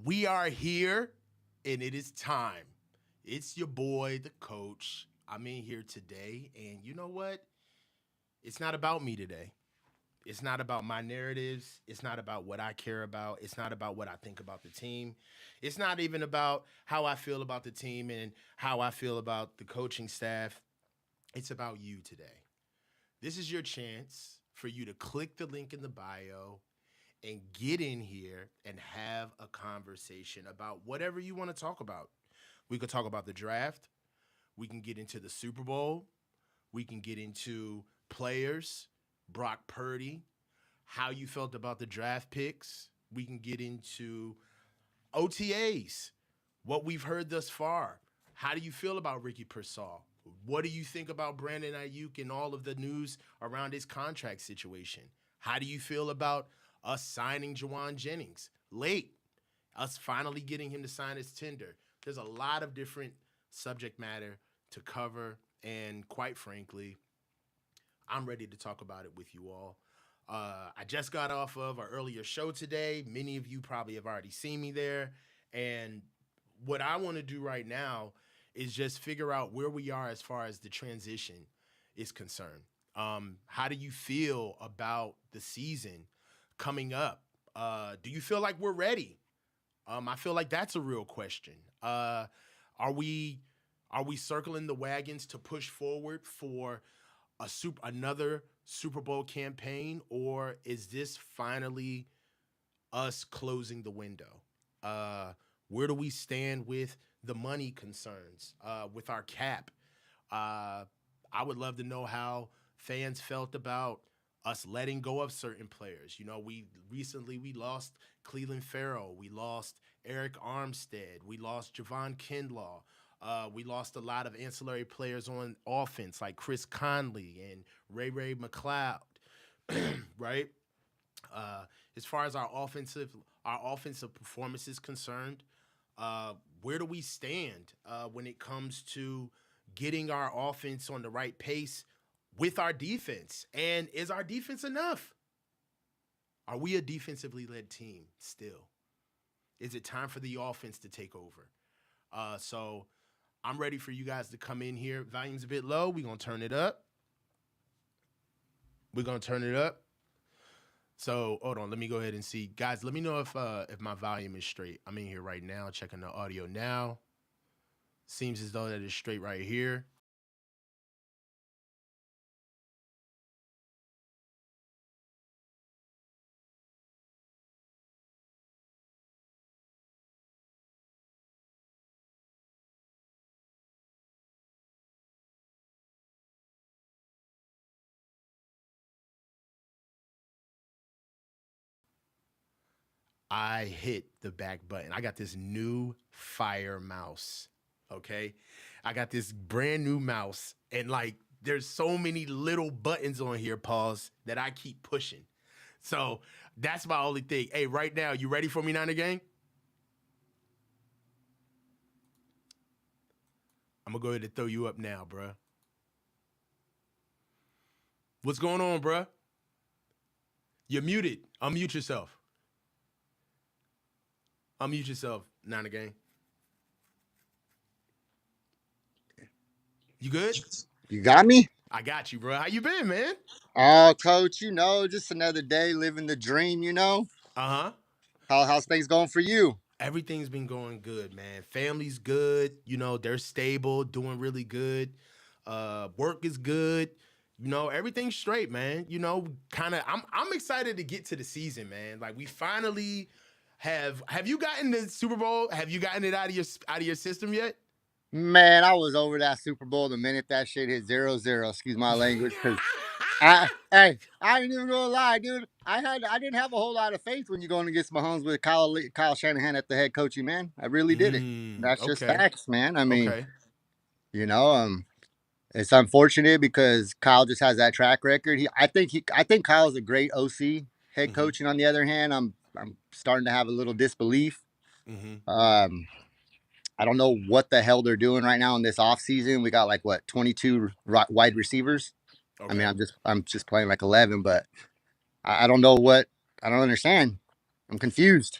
We are here and it is time. It's your boy, the coach. I'm in here today, and you know what? It's not about me today. It's not about my narratives. It's not about what I care about. It's not about what I think about the team. It's not even about how I feel about the team and how I feel about the coaching staff. It's about you today. This is your chance for you to click the link in the bio and get in here and have a conversation about whatever you want to talk about. We could talk about the draft. We can get into the Super Bowl. We can get into players, Brock Purdy, how you felt about the draft picks. We can get into OTAs, what we've heard thus far. How do you feel about Ricky Pearsall? What do you think about Brandon Ayuk and all of the news around his contract situation? How do you feel about us signing Jawan Jennings late? Us finally getting him to sign his tender. There's a lot of different subject matter to cover, and quite frankly, I'm ready to talk about it with you all. I just got off of our earlier show today. Many of you probably have already seen me there. And what I want to do right now is just figure out where we are as far as the transition is concerned. How do you feel about the season coming up? Do you feel like we're ready? I feel like that's a real question. Are we are we circling the wagons to push forward for another Super Bowl campaign, or is this finally us closing the window? Where do we stand with the money concerns, with our cap? Uh, I would love to know how fans felt about us letting go of certain players. You know, we lost Cleveland Farrell, we lost Eric Armstead, we lost Javon Kinlaw. We lost a lot of ancillary players on offense like Chris Conley and Ray McLeod, right? Uh, as far as our offensive performance is concerned, where do we stand when it comes to getting our offense on the right pace with our defense? And is our defense enough? Are we a defensively led team still? Is it time for the offense to take over? So I'm ready for you guys to come in here. Volume's a bit low. We're gonna turn it up. We're gonna turn it up. So hold on, let me go ahead and see. Guys, let me know if my volume is straight. I'm in here right now, checking the audio now. Seems as though that is straight right here. I hit the back button. I got this new fire mouse. Okay. I got this brand new mouse, and like there's so many little buttons on here, pause, that I keep pushing. So that's my only thing. Hey, right now, you ready for me, Niner Gang? I'm gonna go ahead and throw you up now, bruh. What's going on, bruh? You're muted. Unmute yourself. Unmute yourself, Niner Gang. You good? You got me? I got you, bro. How you been, man? Oh, coach, just another day living the dream. Uh-huh. How's things going for you? Everything's been going good, man. Family's good. You know, they're stable, doing really good. Work is good. You know, everything's straight, man. You know, kind of I'm excited to get to the season, man. Like we finally have you gotten the Super Bowl? Have you gotten it out of your system yet? Man, I was over that Super Bowl the minute that shit hit 0-0. Excuse my language, because I ain't even gonna lie, dude. I didn't have a whole lot of faith when you're going against Mahomes with Kyle Shanahan at the head coaching, man. I really didn't. That's just Okay. facts, man. I mean, Okay. you know, um, it's unfortunate because Kyle just has that track record. I think Kyle's a great OC head Mm-hmm. coach, and on the other hand, I'm starting to have a little disbelief. Mm-hmm. Um, I don't know what the hell they're doing right now in this offseason. We got like what 22 wide receivers. I mean, Okay. I'm just playing like 11, but I don't know what I don't understand. I'm confused.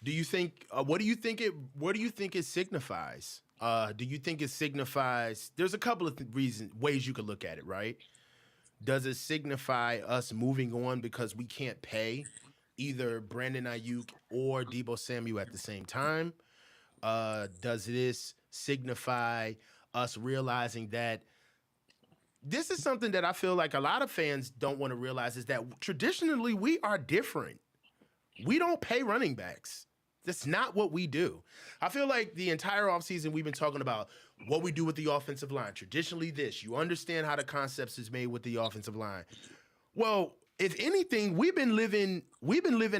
Do you think? What do you think it? What do you think it signifies? Do you think it signifies? There's a couple of reasons, ways you could look at it, right? Does it signify us moving on because we can't pay either Brandon Ayuk or Debo Samuel at the same time? Does this signify us realizing that this is something that I feel like a lot of fans don't want to realize is that traditionally we are different. We don't pay running backs. That's not what we do. I feel like the entire offseason we've been talking about what we do with the offensive line. Traditionally, this. You understand how the concepts is made with the offensive line. Well, if anything, we've been living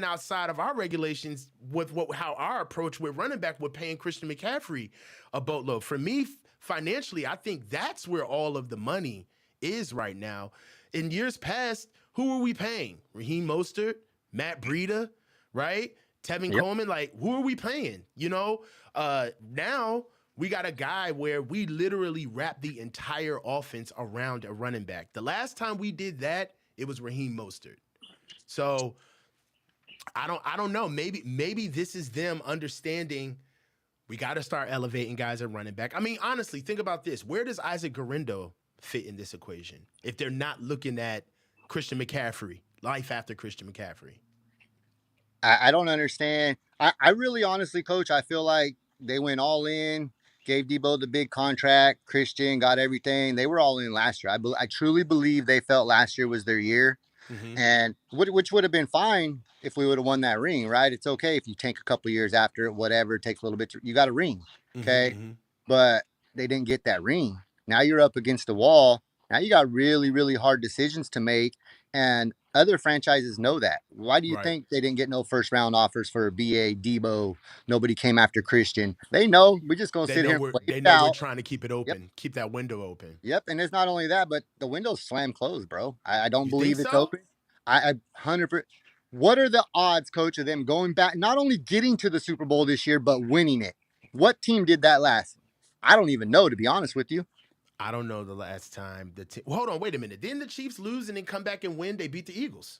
outside of our regulations with how our approach with running back with paying Christian McCaffrey a boatload. For me, financially, I think that's where all of the money is right now. In years past, who were we paying? Raheem Mostert, Matt Breida, right? Tevin Yep. Coleman, like who are we paying? Now we got a guy where we literally wrap the entire offense around a running back. The last time we did that, it was Raheem Mostert. So I don't know. Maybe this is them understanding we got to start elevating guys at running back. I mean, honestly, think about this. Where does Isaac Garendo fit in this equation if they're not looking at Christian McCaffrey, life after Christian McCaffrey? I don't understand. I really honestly, coach, I feel like they went all in, gave Debo the big contract. Christian got everything. They were all in last year. I truly believe they felt last year was their year. Mm-hmm. And which would have been fine if we would have won that ring, right? It's okay if you tank a couple years after it, whatever. It takes a little bit. You got a ring, Mm-hmm. okay? Mm-hmm. But they didn't get that ring. Now you're up against the wall. Now you got really, really hard decisions to make, and other franchises know that. Why do you Right. think they didn't get no first round offers for BA, Debo? Nobody came after Christian. They know we're just gonna They sit know here and we're wait they it know we're out. trying to keep it Yep. open, keep that window open. Yep, and it's not only that, but the window's slam closed, bro. I don't You think believe it's so? open. I 100%. What are the odds, coach, of them going back, not only getting to the Super Bowl this year, but winning it? What team did that last? I don't even know, to be honest with you. I don't know the last time the team. Well, hold on, wait a minute. Didn't the Chiefs lose and then come back and win? They beat the Eagles.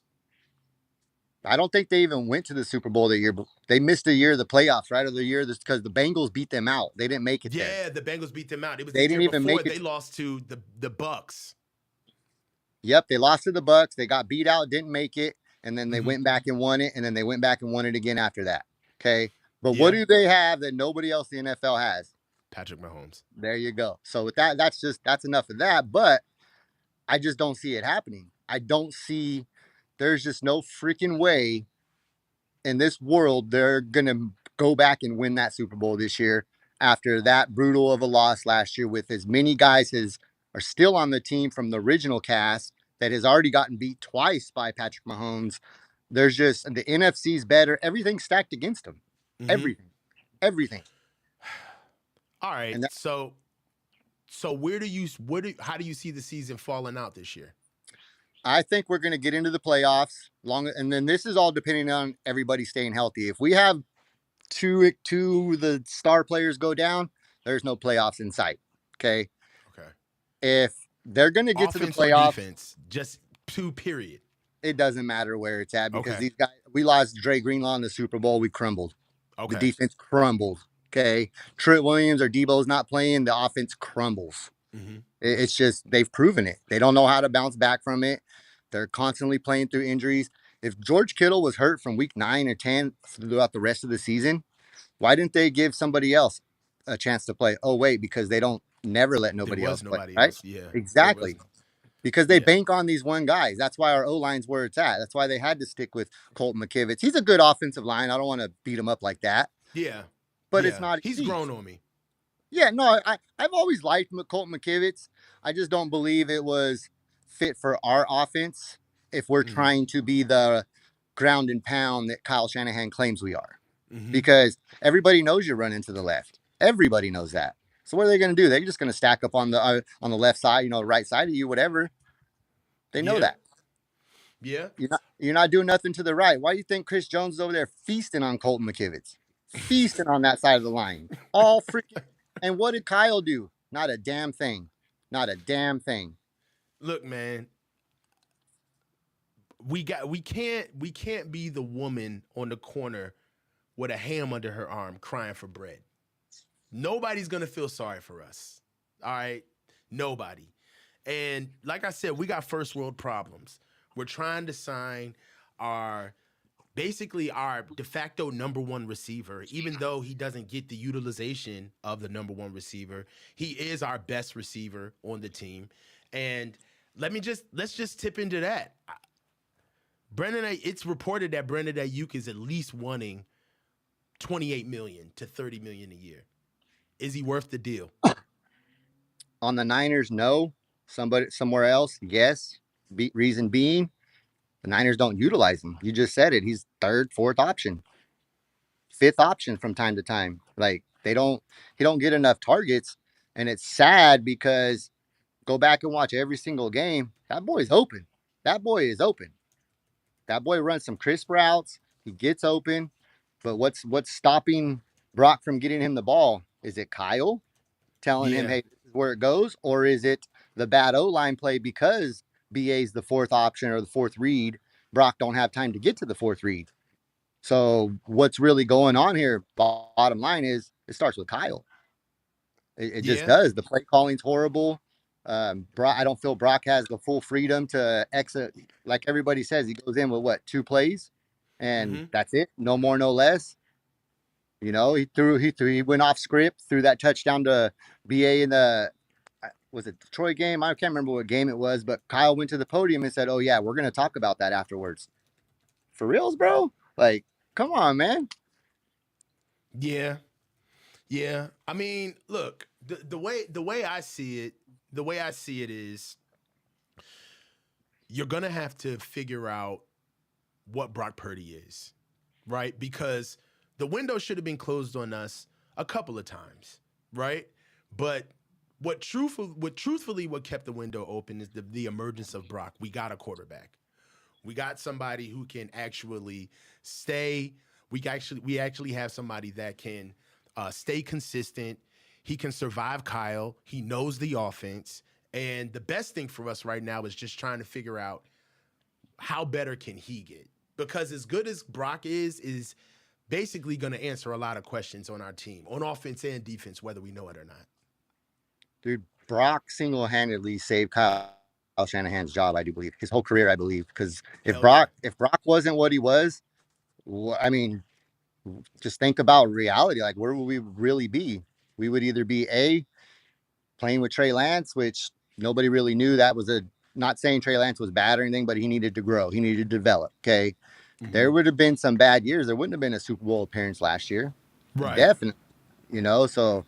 I don't think they even went to the Super Bowl that year. But they missed a year of the playoffs, right? Or the year because the Bengals beat them out. They didn't make it there. Yeah, the Bengals beat them out. It was the They year didn't even before make it. they lost to the Bucks. Yep, they lost to the Bucks. They got beat out, didn't make it, and then they Mm-hmm. went back and won it, and then they went back and won it again after that. Okay, but what Yeah, do they have that nobody else in the NFL has? Patrick Mahomes. There you go. So with that, that's enough of that. But I just don't see it happening. I don't see. There's just no freaking way in this world they're gonna go back and win that Super Bowl this year after that brutal of a loss last year with as many guys as are still on the team from the original cast that has already gotten beat twice by Patrick Mahomes. There's just the NFC's better. Everything's stacked against them. Mm-hmm. Everything. Everything. All right. And that, So where do you how do you see the season falling out this year? I think we're going to get into the playoffs long, and then this is all depending on everybody staying healthy. If we have two the star players go down, there's no playoffs in sight. Okay. Okay. If they're going to get to the Offense or playoffs, defense? Just two. Period. it doesn't matter where it's at because Okay. these guys, we lost Dre Greenlaw in the Super Bowl. We crumbled. The Okay. defense crumbled. Okay. Trent Williams or Debo's not playing. The offense crumbles. Mm-hmm. It's just, they've proven it. They don't know how to bounce back from it. They're constantly playing through injuries. If George Kittle was hurt from week 9 or 10 throughout the rest of the season, why didn't they give somebody else a chance to play? Oh, wait, because they don't never let There nobody else was play, nobody right? else. Yeah. There was. Exactly. Because they Yeah. bank on these one guys. That's why our O line's where it's at. That's why they had to stick with Colton McKivitz. He's a good offensive line. I don't want to beat him up like that, Yeah. but it's Yeah. not He's elite. grown on me. Yeah, no, I've always liked Colton McKivitz. I just don't believe it was fit for our offense if we're Mm-hmm. trying to be the ground and pound that Kyle Shanahan claims we are. Mm-hmm. Because everybody knows you're running to the left. Everybody knows that. So what are they going to do? They're just going to stack up on the left side, right side of you, whatever. They know Yeah. that. Yeah. You're not doing nothing to the right. Why do you think Chris Jones is over there feasting on Colton McKivitz? Feasting on that side of the line. All freaking. And what did Kyle do? Not a damn thing. Not a damn thing. Look, man. We can't be the woman on the corner with a ham under her arm crying for bread. Nobody's going to feel sorry for us. All right? Nobody. And like I said, we got first world problems. We're trying to sign our basically our de facto number one receiver, even though he doesn't get the utilization of the number one receiver. He is our best receiver on the team. And let's just tip into that. It's reported that Brandon Ayuk is at least wanting 28 million to 30 million a year. Is he worth the deal? On the Niners, no. Somebody somewhere else, yes. Reason being, the Niners don't utilize him. You just said it. He's third, fourth option, fifth option from time to time. Like they don't, he don't get enough targets, and it's sad because go back and watch every single game. That boy's open. That boy is open. That boy runs some crisp routes. He gets open. But what's stopping Brock from getting him the ball? Is it Kyle telling him, Yeah. hey, this is where it goes? Or is it the bad O line play because BA's the fourth option or the fourth read? Brock don't have time to get to the fourth read. So what's really going on here? Bottom line is it starts with Kyle. It just Yeah. does. The play calling's horrible. Brock, I don't feel Brock has the full freedom to exit. Like everybody says, he goes in with what, two plays, and Mm-hmm. that's it. No more, no less. You know, he went off script, threw that touchdown to BA in the was it Detroit game? I can't remember what game it was, but Kyle went to the podium and said, "Oh yeah, we're gonna talk about that afterwards." For reals, bro? Like, come on, man. Yeah. Yeah. I mean, look, the way I see it, the way I see it is you're gonna have to figure out what Brock Purdy is, right? Because the window should have been closed on us a couple of times, right? But what kept the window open is the emergence of Brock. We got a quarterback. We got somebody who can actually stay. We actually have somebody that can stay consistent. He can survive Kyle. He knows the offense. And the best thing for us right now is just trying to figure out how better can he get? Because as good as Brock is basically going to answer a lot of questions on our team, on offense and defense, whether we know it or not. Dude, Brock single handedly saved Kyle Shanahan's job, I do believe. His whole career, I believe. Because Hell yeah. If Brock wasn't what he was, I mean, just think about reality. Like, where would we really be? We would either be A, playing with Trey Lance, which nobody really knew that was a, not saying Trey Lance was bad or anything, but he needed to grow. He needed to develop. Okay. Mm-hmm. There would have been some bad years. There wouldn't have been a Super Bowl appearance last year. Right. Definitely. You know, so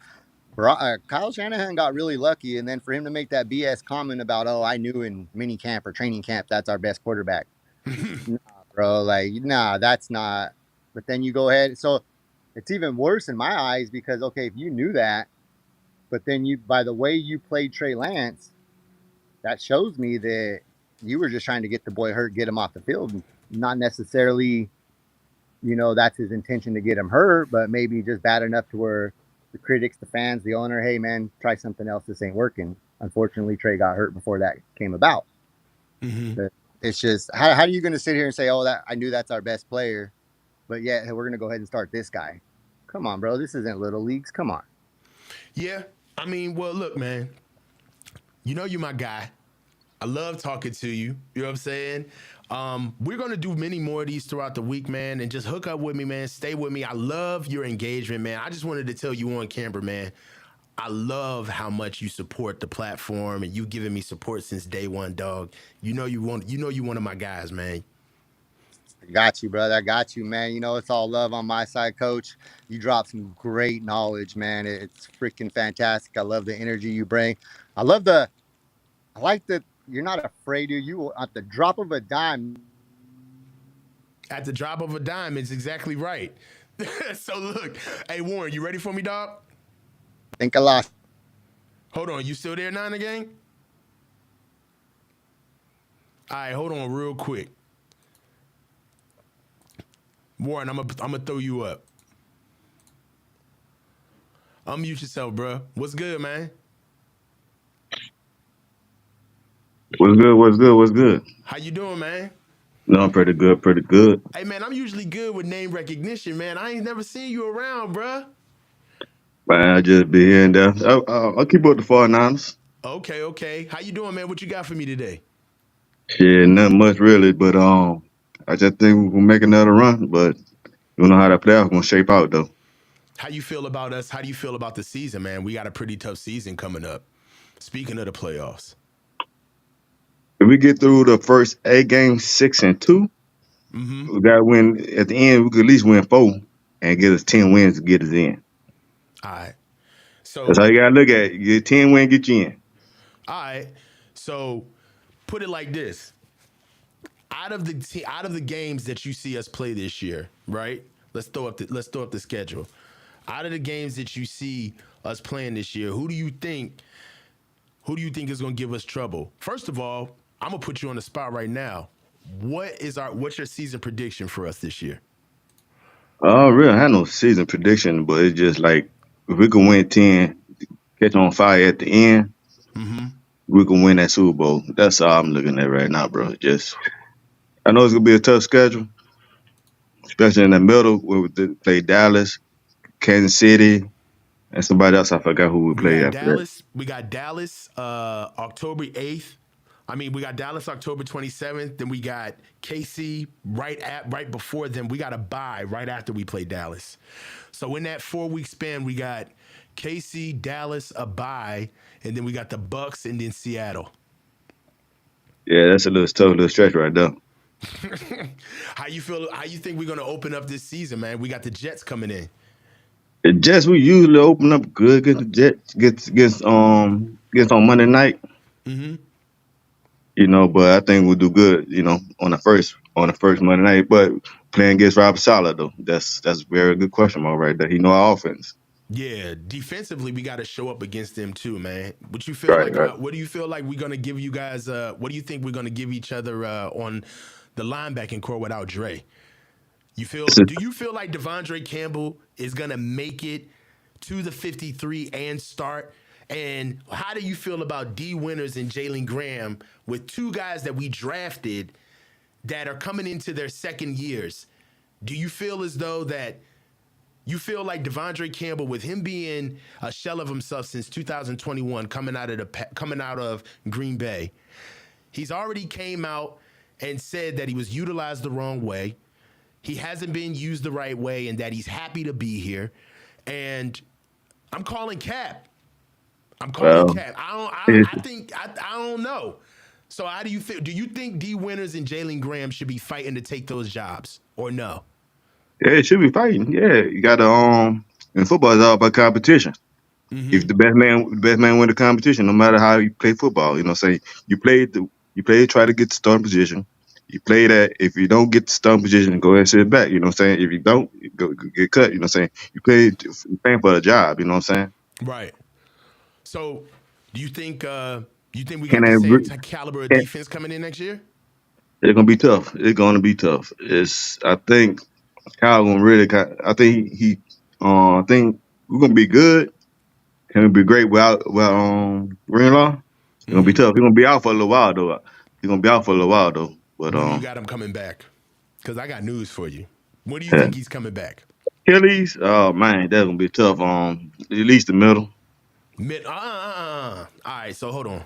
Kyle Shanahan got really lucky. And then for him to make that BS comment about, oh, I knew in mini camp or training camp, that's our best quarterback. Nah, bro. Like, nah, that's not. But then you go ahead. So it's even worse in my eyes because, okay, if you knew that, but then you, by the way you played Trey Lance, that shows me that you were just trying to get the boy hurt, get him off the field, not necessarily, you know, that's his intention to get him hurt, but maybe just bad enough to where the critics, the fans, the owner, hey man, try something else. This ain't working. Unfortunately, Trey got hurt before that came about. Mm-hmm. But it's just how are you going to sit here and say, oh, that I knew that's our best player, but yeah, we're going to go ahead and start this guy. Come on, bro. This isn't little leagues. Come on. Yeah. I mean, well, look, man, you know you're my guy. I love talking to you. You know what I'm saying? We're gonna do many more of these throughout the week, man, and just hook up with me, man. Stay with me. I love your engagement, man. I just wanted to tell you on camera, man. I love how much you support the platform and you giving me support since day one, dog. You one of my guys, man. I got you, brother. I got you, man. You know, it's all love on my side, coach. You drop some great knowledge, man. It's freaking fantastic. I love the energy you bring. I love I like that you're not afraid of you at the drop of a dime. At the drop of a dime, it's exactly right. So look, hey Warren, you ready for me, dog? I think I lost. Hold on, you still there, Nine again? All right, hold on real quick. Warren, I'm gonna throw you up. Unmute yourself, bro. What's good, man? What's good? What's good? What's good? How you doing, man? No, I'm pretty good, pretty good. Hey man, I'm usually good with name recognition, man. I ain't never seen you around, bruh. Man, I just be here and there. I'll keep up with the 49ers. Okay, okay. How you doing, man? What you got for me today? Shit, nothing much really, but I just think we'll make another run. But you don't know how that playoff gonna shape out though. How you feel about us? How do you feel about the season, man? We got a pretty tough season coming up. Speaking of the playoffs. If we get through the first 8 games, 6-2, Mm-hmm. we got to win at the end. We could at least win 4 and get us 10 wins to get us in. All right. That's So, how you gotta look at it. You get 10 win, get you in. all right. So, put it like this: out of the games that you see us play this year, right? Let's throw up the schedule. Out of the games that you see us playing this year, who do you think is going to give us trouble? First of all, I'm gonna put you on the spot right now. What's your season prediction for us this year? I don't really have no season prediction, but it's just like if we can win 10, catch on fire at the end, Mm-hmm. we can win that Super Bowl. That's all I'm looking at right now, bro. Just I know it's gonna be a tough schedule, especially in the middle where we play Dallas, Kansas City, and somebody else. I forgot who we We played got after that. Dallas. We got Dallas October 8th. I mean, we got Dallas October 27th. Then we got KC right before them. We got a bye right after we play Dallas. So in that 4 week span, we got KC, Dallas, a bye, and then we got the Bucks and then Seattle. Yeah, that's a little tough little stretch right there. How you feel? How you think we're gonna open up this season, man? We got the Jets coming in. The Jets we usually open up good against the Jets, gets on Monday night, Mm-hmm. but I think we'll do good, on the first Monday night. But playing against Robert Sala though, that's a very good question mark right there. He know our offense. Yeah, defensively we got to show up against them too, man. What you feel Right, like? right. What do you feel like we're gonna give you guys? What do you think we're gonna give each other on the linebacking core without Dre? You feel? It's a- Do you feel like Devondre Campbell is gonna make it to the 53 and start? And how do you feel about D Winters and Jalen Graham with two guys that we drafted that are coming into their second years? Do you feel as though that you feel like Devondre Campbell, with him being a shell of himself since 2021, coming out of Green Bay, he's already came out and said that he was utilized the wrong way. He hasn't been used the right way, and that he's happy to be here. And I'm calling Cap. I'm calling well, Cap. it, I don't know. So how do you feel? Do you think D Winters and Jalen Graham should be fighting to take those jobs, or no? yeah, it should be fighting. Yeah, you got to in football it's all about competition. If Mm-hmm. the best man win the competition, no matter how you play football. Say you played to try to get the starting position. You play that. If you don't get the starting position, go ahead and sit back. You know what I'm saying? If you don't, go get cut. You know what I'm saying? You're playing for a job. You know what I'm saying? Right. So, do you think we Can got the they? same caliber of Can, defense coming in next year? it's gonna be tough. It's gonna be tough. I think Kyle gonna really. I think I think we're gonna be good. Can we be great without Greenlaw? It's gonna be Mm-hmm. tough. He's gonna be out for a little while though. He's gonna be out for a little while though. But When you got him coming back, because I got news for you. When do you yeah. think he's coming back? Achilles, oh man, that's gonna be tough. At least the middle Mid. All right. So hold on.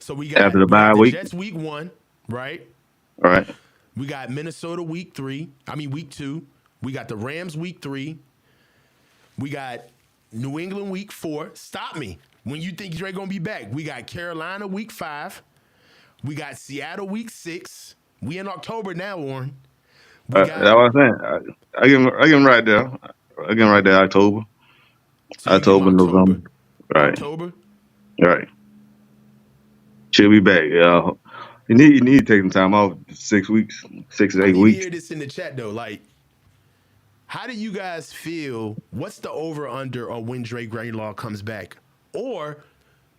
So we got after the we got bye the week. Jets week 1, right? All right. We got Minnesota week 3. I mean week 2. We got the Rams week 3. We got New England week 4. Stop me. When you think Dre gonna be back? We got Carolina week 5. We got Seattle week 6. We in October now, Warren. We That's got what I'm saying. I give him right there. I give him right there. so you give him October, October. November. Right. October. Right. She'll be back. Yeah. You need to take some time off. 6 weeks, six to I eight need to weeks. hear this in the chat though. Like, how do you guys feel? What's the over under on when Dre Greenlaw comes back? Or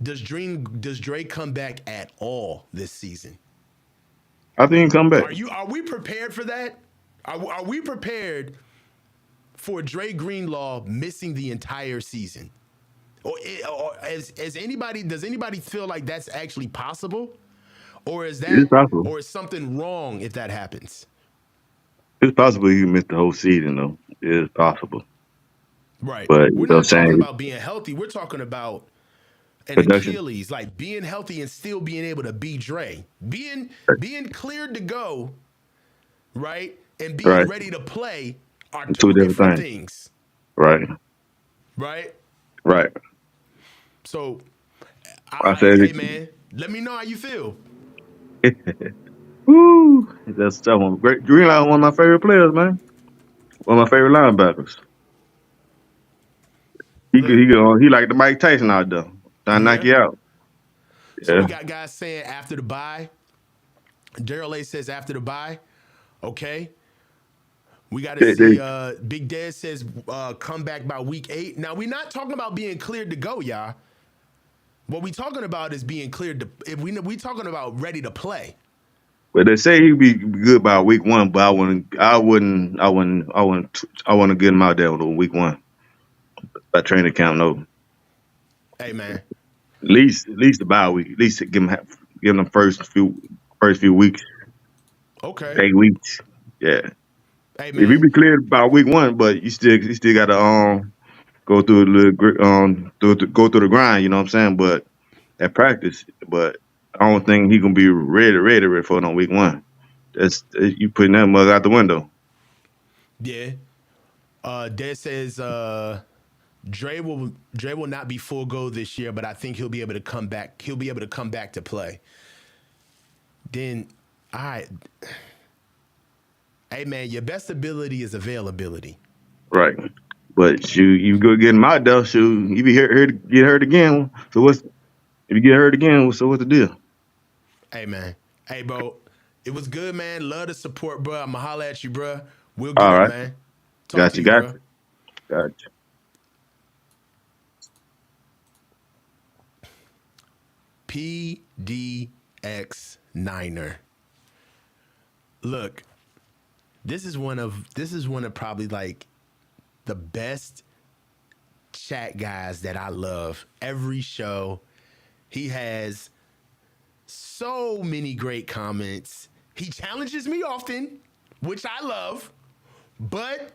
does Dre come back at all this season? I think he can come back. Are we prepared for that? Are we prepared for Dre Greenlaw missing the entire season? Or does anybody feel like that's actually possible? Or is It's that, possible. or is something wrong if that happens? It's possible he missed the whole season though. It's possible. Right. But you We're know what I'm not talking saying? about being healthy. We're talking about an Production. Achilles, like being healthy and still being able to be Dre, being cleared to go, right, and being Right. ready to play are Two two different different things. things, Right. right? Right. So, I said hey man, let me know how you feel. it. Woo! That's that one. Great. Greenline, one of my favorite players, man. One of my favorite linebackers. Look, He like the Mike Tyson out there. Trying to knock yeah. you out. So we Yeah. got guys saying after the bye. Daryl A says after the bye. Okay. We got to see. They, Big Dad says come back by week 8. Now we're not talking about being cleared to go, y'all. What we talking about is being cleared to. If we talking about ready to play. but they say he'd be good by week 1, but I wouldn't get him out there on week 1 by training camp. No, Hey man. at least the bye week. At least give him the first few weeks, Okay. 8 weeks. Yeah, Hey if he man. be cleared by week 1, but you still got to go through a little go through the grind. You know what I'm saying? But at practice, but I don't think he gonna be ready for it on week 1. That's you putting that mug out the window. Yeah. Dad says Dre will not be full go this year, but I think he'll be able to come back. He'll be able to come back to play. Then, all right. Hey man, your best ability is availability. Right. But you go get him out there, you be get hurt again. So if you get hurt again, so what's the deal? Hey man. Hey bro. It was good, man. Love the support, bro. I'ma holler at you, bro. We'll get All up, right. man. Talk Got to you, you, got bro. you, got you. PDX Niner. Look, this is one of probably like the best chat guys that I love. Every show, he has so many great comments. He challenges me often, which I love, but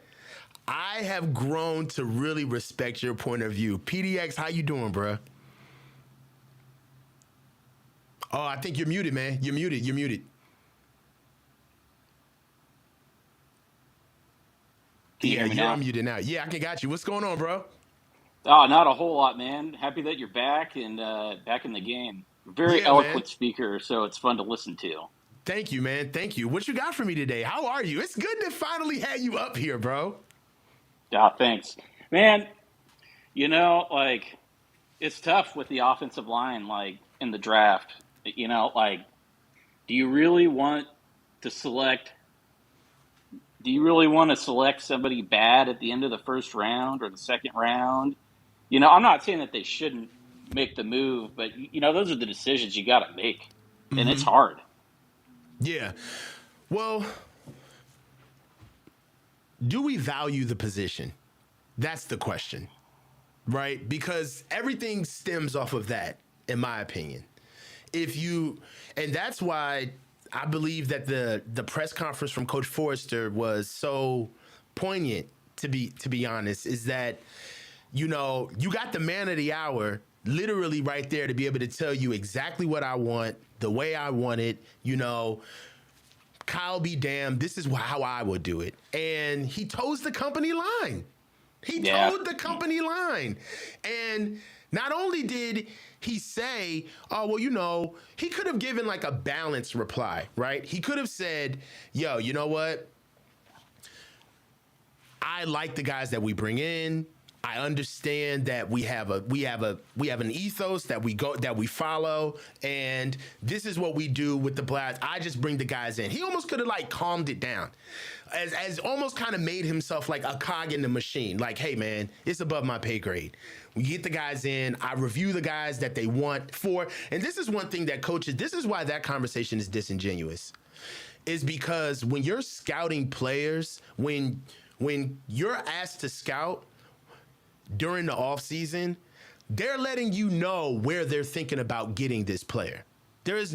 I have grown to really respect your point of view. PDX, how you doing, bruh? Oh, I think you're muted, man. You're muted. You're muted. Can you Yeah, hear me you're now? unmuted now. Yeah, I can got you. What's going on, bro? Oh, not a whole lot, man. Happy that you're back and back in the game. Very Yeah, man. eloquent speaker, so it's fun to listen to. Thank you, man. Thank you. What you got for me today? How are you? It's good to finally have you up here, bro. Yeah, thanks, man. Like it's tough with the offensive line, like in the draft. Like, do you really want to select? Do you really want to select somebody bad at the end of the first round or the second round? I'm not saying that they shouldn't make the move, but those are the decisions you got to make, and it's hard. Yeah. Well, do we value the position? That's the question, right? Because everything stems off of that, in my opinion. And that's why I believe that the press conference from Coach Forrester was so poignant. To be honest, is that you got the man of the hour literally right there to be able to tell you exactly what I want, the way I want it. Kyle be damned, this is how I would do it. And he toes the company line. He Yeah, toed the company line. And not only did he say, oh, well, he could have given like a balanced reply, right? He could have said, yo, you know what? I like the guys that we bring in. I understand that we have an ethos that we follow, and this is what we do with the Blast. I just bring the guys in. He almost could have like calmed it down, as almost kind of made himself like a cog in the machine. Like, hey man, it's above my pay grade. We get the guys in. I review the guys that they want for, and this is one thing that coaches. This is why that conversation is disingenuous, is because when you're scouting players, when you're asked to scout during the offseason, they're letting you know where they're thinking about getting this player. There's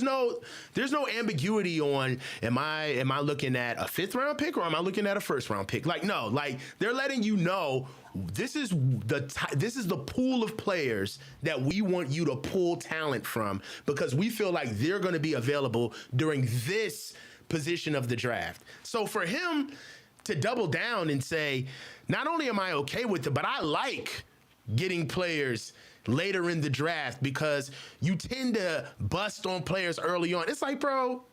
no ambiguity on am I looking at a 5th round pick or am I looking at a 1st round pick? Like no, like they're letting you know this is the pool of players that we want you to pull talent from because we feel like they're going to be available during this position of the draft. So for him to double down and say, not only am I okay with it, but I like getting players later in the draft because you tend to bust on players early on. It's like, bro,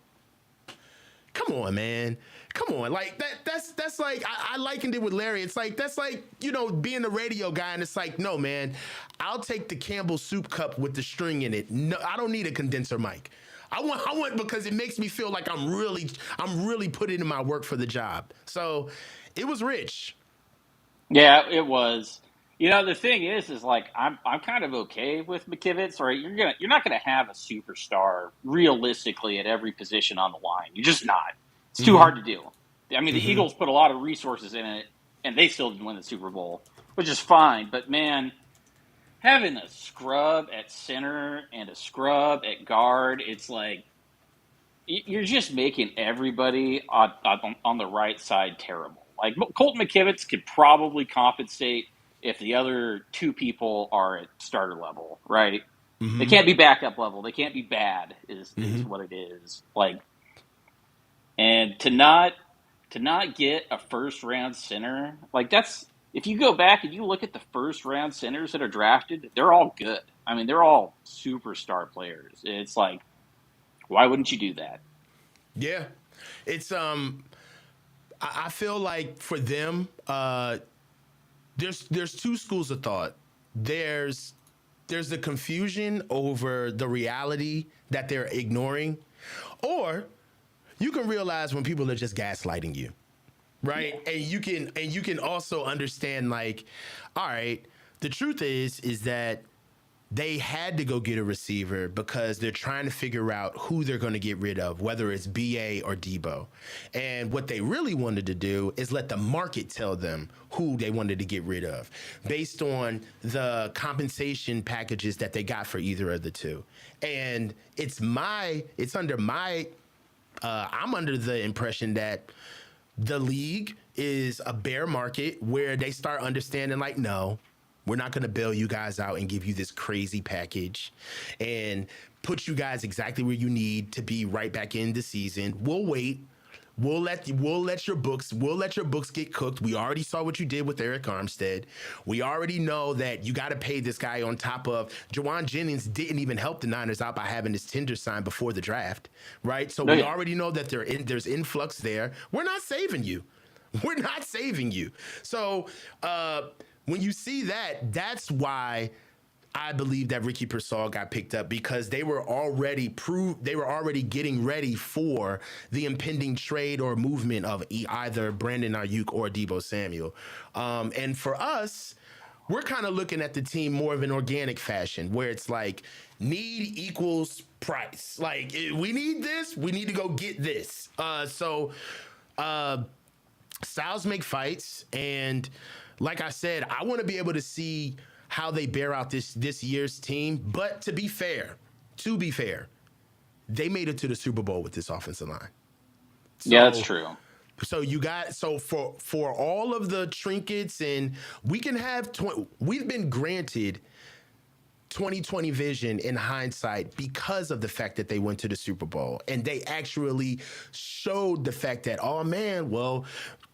come on, man. Come on. Like that's like I likened it with Larry. It's like that's like, being a radio guy and it's like, no, man, I'll take the Campbell soup cup with the string in it. No, I don't need a condenser mic. I want because it makes me feel like I'm really putting in my work for the job. So it was rich. Yeah, it was. The thing is like I'm kind of okay with McKivitz, right? You're not gonna have a superstar realistically at every position on the line. You're just not. It's too Mm-hmm. hard to do. I mean, the Mm-hmm. Eagles put a lot of resources in it, and they still didn't win the Super Bowl, which is fine. But man, having a scrub at center and a scrub at guard, it's like you're just making everybody on the right side terrible. Like Colton McKivitz could probably compensate if the other two people are at starter level, right? They Mm-hmm. can't be backup level. They can't be bad. Is Mm-hmm. what it is. Like, and to not get a first round center, like that's if you go back and you look at the first round centers that are drafted, they're all good. I mean, they're all superstar players. It's like, why wouldn't you do that? Yeah. It's I feel like for them, there's two schools of thought. There's the confusion over the reality that they're ignoring, or you can realize when people are just gaslighting you, Yeah. right? And you can also understand like, all right, the truth is that they had to go get a receiver because they're trying to figure out who they're going to get rid of, whether it's BA or Debo. And what they really wanted to do is let the market tell them who they wanted to get rid of based on the compensation packages that they got for either of the two. And I'm under the impression that the league is a bear market where they start understanding like, no, we're not going to bail you guys out and give you this crazy package and put you guys exactly where you need to be right back in the season. We'll wait. We'll let your books get cooked. We already saw what you did with Eric Armstead. We already know that you got to pay this guy on top of Jawan Jennings didn't even help the Niners out by having his tender signed before the draft, right? So No, we yeah. already know that there's influx there. We're not saving you. We're not saving you. So when you see that, that's why I believe that Ricky Pearsall got picked up because they were already getting ready for the impending trade or movement of either Brandon Ayuk or Debo Samuel. And for us, we're kind of looking at the team more of an organic fashion where it's like need equals price. Like we need this, we need to go get this. So styles make fights, and like I said, I want to be able to see how they bear out this year's team. But to be fair, they made it to the Super Bowl with this offensive line. Yeah, that's So true. for all of the trinkets, and we can have we've been granted 2020 vision in hindsight because of the fact that they went to the Super Bowl and they actually showed the fact that, oh man, well,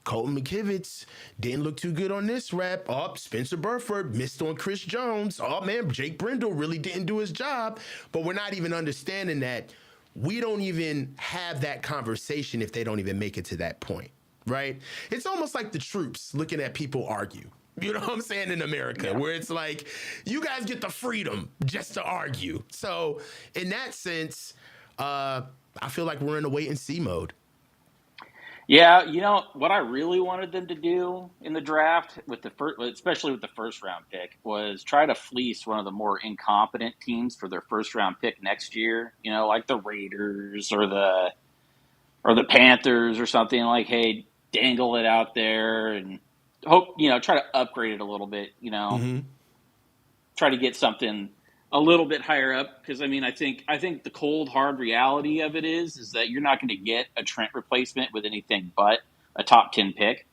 Colton McKivitz didn't look too good on this rep. Oh, Spencer Burford missed on Chris Jones. Oh man, Jake Brendel really didn't do his job. But we're not even understanding that we don't even have that conversation if they don't even make it to that point, right? It's almost like the troops looking at people argue. You know what I'm saying, in America, Yeah. where it's like, you guys get the freedom just to argue. So in that sense, I feel like we're in a wait and see mode. Yeah, what I really wanted them to do in the draft with the first, especially with the first round pick, was try to fleece one of the more incompetent teams for their first round pick next year. Like the Raiders or the Panthers or something. Like, hey, dangle it out there and hope try to upgrade it a little bit. Mm-hmm. Try to get something a little bit higher up because I mean I think the cold hard reality of it is that you're not going to get a Trent replacement with anything but a top 10 pick.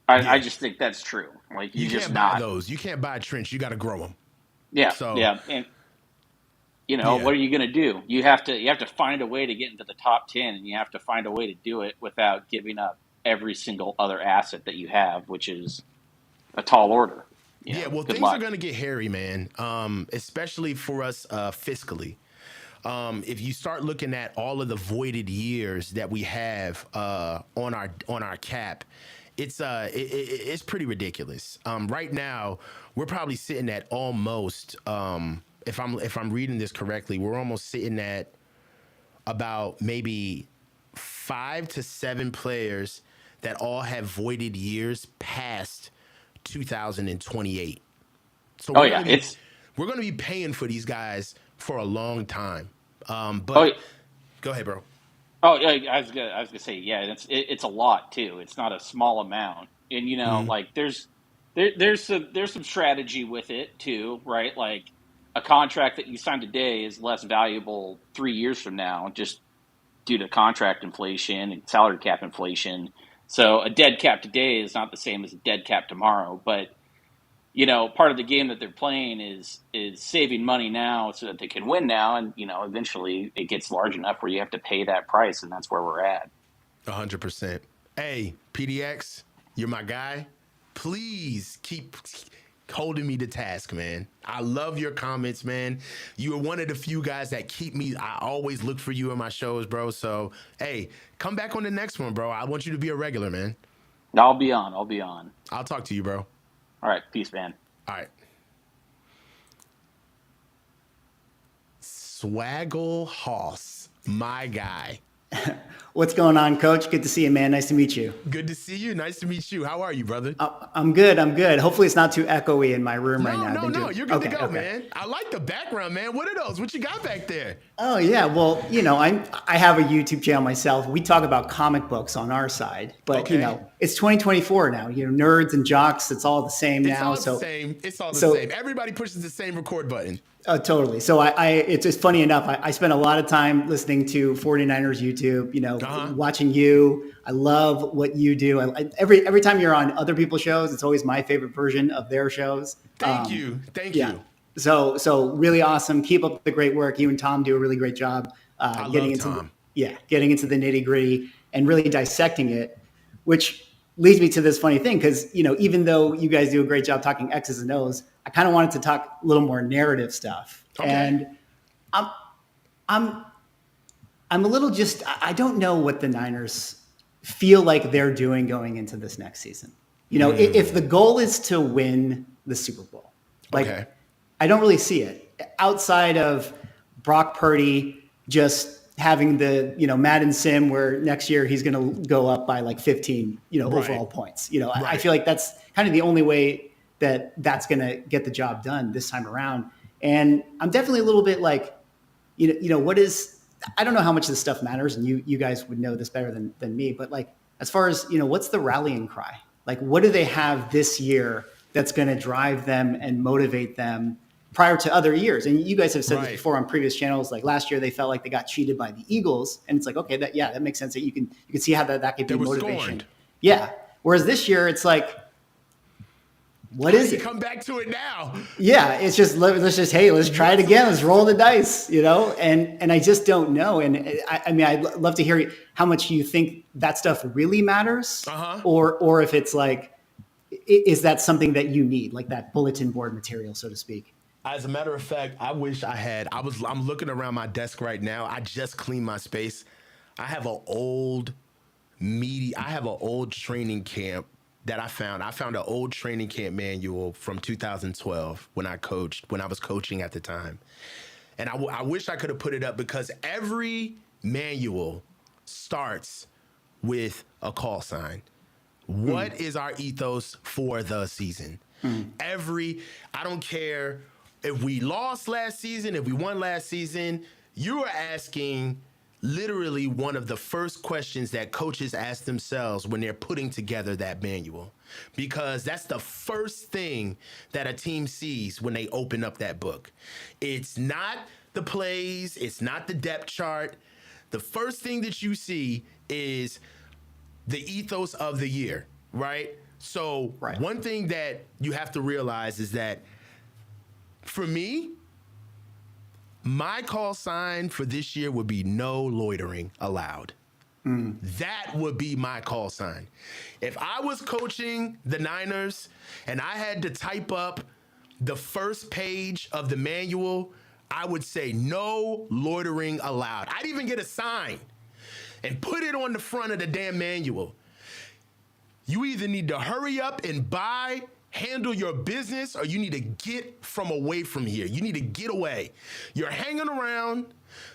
I Yeah. just think that's true. Like You you're just can't buy not. those. You can't buy Trench. You got to grow them. Yeah, So, yeah, and yeah. what are you going to do? You have to find a way to get into the top 10, and you have to find a way to do it without giving up every single other asset that you have, which is a tall order. Yeah, well, Good things are luck. going to get hairy, man, especially for us fiscally. If you start looking at all of the voided years that we have on our cap, it's pretty ridiculous. Right now, we're probably sitting at almost if I'm reading this correctly, we're almost sitting at about maybe 5 to 7 players that all have voided years past 2028. So Oh yeah, it's we're gonna be paying for these guys for a long time. oh But go ahead, bro. oh yeah. I was gonna say yeah. It's a lot too. It's not a small amount, and Mm-hmm. like there's some strategy with it too, right? Like a contract that you sign today is less valuable 3 years from now, just due to contract inflation and salary cap inflation. So a dead cap today is not the same as a dead cap tomorrow. But part of the game that they're playing is saving money now so that they can win now, and eventually it gets large enough where you have to pay that price, and that's where we're at. 100%. Hey, PDX, you're my guy. Please keep holding me to task, man. I love your comments, man. You are one of the few guys that keep me. I always look for you in my shows, bro. So, hey, come back on the next one, bro. I want you to be a regular, man. I'll be on. I'll be on. I'll talk to you, bro. All right, peace, man. All right. Swaggle Hoss, my guy. What's going on, Coach? Good to see you, man. Nice to meet you. Good to see you. Nice to meet you. How are you, brother? I'm good. I'm good. Hopefully, it's not too echoey in my room right No, now. no. You're good to go, Okay. man. I like the background, man. What are those? What you got back there? Oh yeah. Well, I have a YouTube channel myself. We talk about comic books on our side, but Okay. it's 2024 now. Nerds and jocks, it's all the same It's now. all the same. It's all the so same. Everybody pushes the same record button. Totally. So it's just funny enough. I spend a lot of time listening to 49ers YouTube, Uh-huh. watching you. I love what you do. Every time you're on other people's shows, it's always my favorite version of their shows. Thank you. Thank Yeah. you. So really awesome. Keep up the great work. You and Tom do a really great job I getting love into Tom. getting into the nitty gritty and really dissecting it, which leads me to this funny thing because even though you guys do a great job talking X's and O's, I kind of wanted to talk a little more narrative stuff. Okay. And I'm I'm a little just I don't know what the Niners feel like they're doing going into this next season. If the goal is to win the Super Bowl, Okay. like I don't really see it outside of Brock Purdy just having the Madden sim where next year he's going to go up by like 15 Right. overall points. I Right. feel like that's kind of the only way that's going to get the job done this time around. And I'm definitely a little bit like, what is I don't know how much this stuff matters, and you guys would know this better than me. But like, as far as what's the rallying cry? Like, what do they have this year that's going to drive them and motivate them prior to other years? And you guys have said Right. this before on previous channels. Like last year, they felt like they got cheated by the Eagles, and it's like, okay, that makes sense. That you can see how that could be They were motivation. scorned. Yeah. Whereas this year, it's like, what How is do you it? come back to it now? Yeah, it's just let's try it again. Let's roll the dice, And I just don't know. And I mean, I'd love to hear how much you think that stuff really matters, Uh-huh. or if it's like, is that something that you need, like that bulletin board material, so to speak? As a matter of fact, I wish I had. I'm looking around my desk right now. I just cleaned my space. I have an old training camp that I found. I found an old training camp manual from 2012 when I was coaching at the time. And I wish I could have put it up because every manual starts with a call sign. What is our ethos for the season? I don't care if we lost last season, if we won last season, you are asking literally one of the first questions that coaches ask themselves when they're putting together that manual, because that's the first thing that a team sees when they open up that book. It's not the plays, it's not the depth chart. The first thing that you see is the ethos of the year, right? So Right. one thing that you have to realize is that for me, my call sign for this year would be no loitering allowed. That would be my call sign. If I was coaching the Niners and I had to type up the first page of the manual, I would say no loitering allowed. I'd even get a sign and put it on the front of the damn manual. You either need to hurry up and handle your business, or you need to get from away from here. You need to get away. You're hanging around,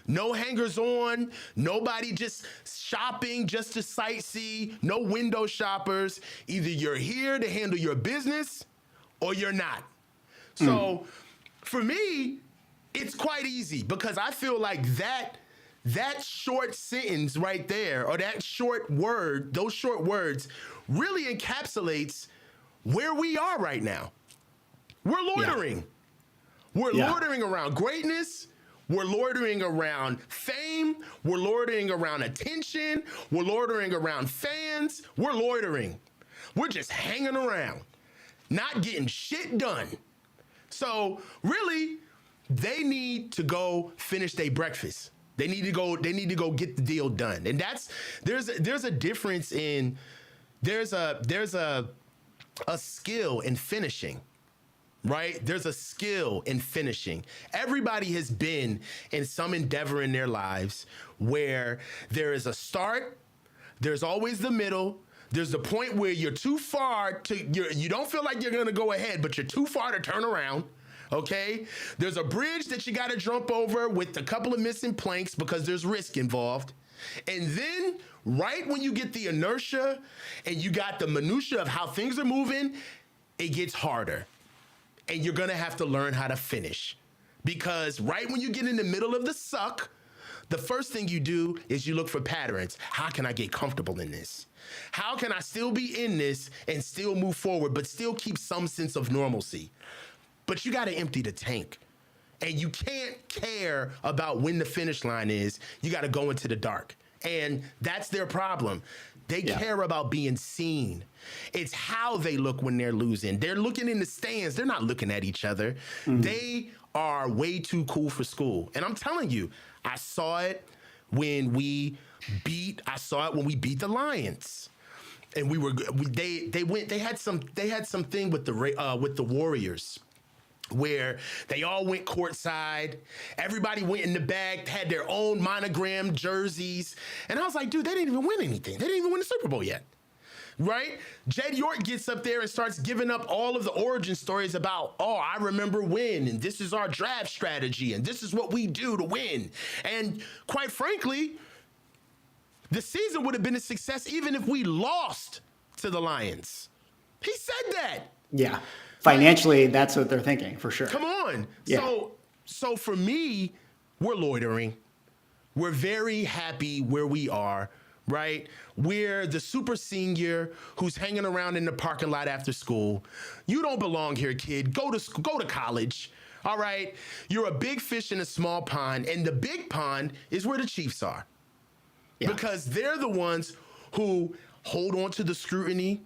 no hangers on, nobody just shopping just to sightsee, no window shoppers. Either you're here to handle your business or you're not. So for me, it's quite easy, because I feel like that short sentence right there, or that short word, those short words really encapsulates where we are right now. We're loitering. We're loitering around greatness. We're loitering around fame. We're loitering around attention. We're loitering around fans. We're loitering. We're just hanging around, not getting shit done. So really, they need to go finish their breakfast. They need to go get the deal done. And there's a difference in there's a skill in finishing, right? There's a skill in finishing. Everybody has been in some endeavor in their lives where there is a start, there's always the middle, there's the point where you're too far you don't feel like you're gonna go ahead, but you're too far to turn around. Okay? There's a bridge that you gotta jump over with a couple of missing planks because there's risk involved. And then right when you get the inertia and you got the minutia of how things are moving, it gets harder. And you're gonna have to learn how to finish. Because right when you get in the middle of the suck, the first thing you do is you look for patterns. How can I get comfortable in this? How can I still be in this and still move forward, but still keep some sense of normalcy? But you gotta empty the tank. And you can't care about when the finish line is. You got to go into the dark. And that's their problem. They care about being seen. It's how they look when they're losing. They're looking in the stands. They're not looking at each other. They are way too cool for school. And I'm telling you, I saw it when we beat the Lions. And they had something with the Warriors, where they all went courtside. Everybody went in the back, had their own monogrammed jerseys. And I was like, dude, they didn't even win anything. They didn't even win the Super Bowl yet, right? Jed York gets up there and starts giving up all of the origin stories about, I remember when, and this is our draft strategy, and this is what we do to win. And quite frankly, the season would have been a success even if we lost to the Lions. He said that. Yeah. Financially, that's what they're thinking, for sure. Come on. Yeah. So for me, we're loitering. We're very happy where we are, right? We're the super senior who's hanging around in the parking lot after school. You don't belong here, kid. Go to college. All right? You're a big fish in a small pond, and the big pond is where the Chiefs are. Yeah. Because they're the ones who hold on to the scrutiny.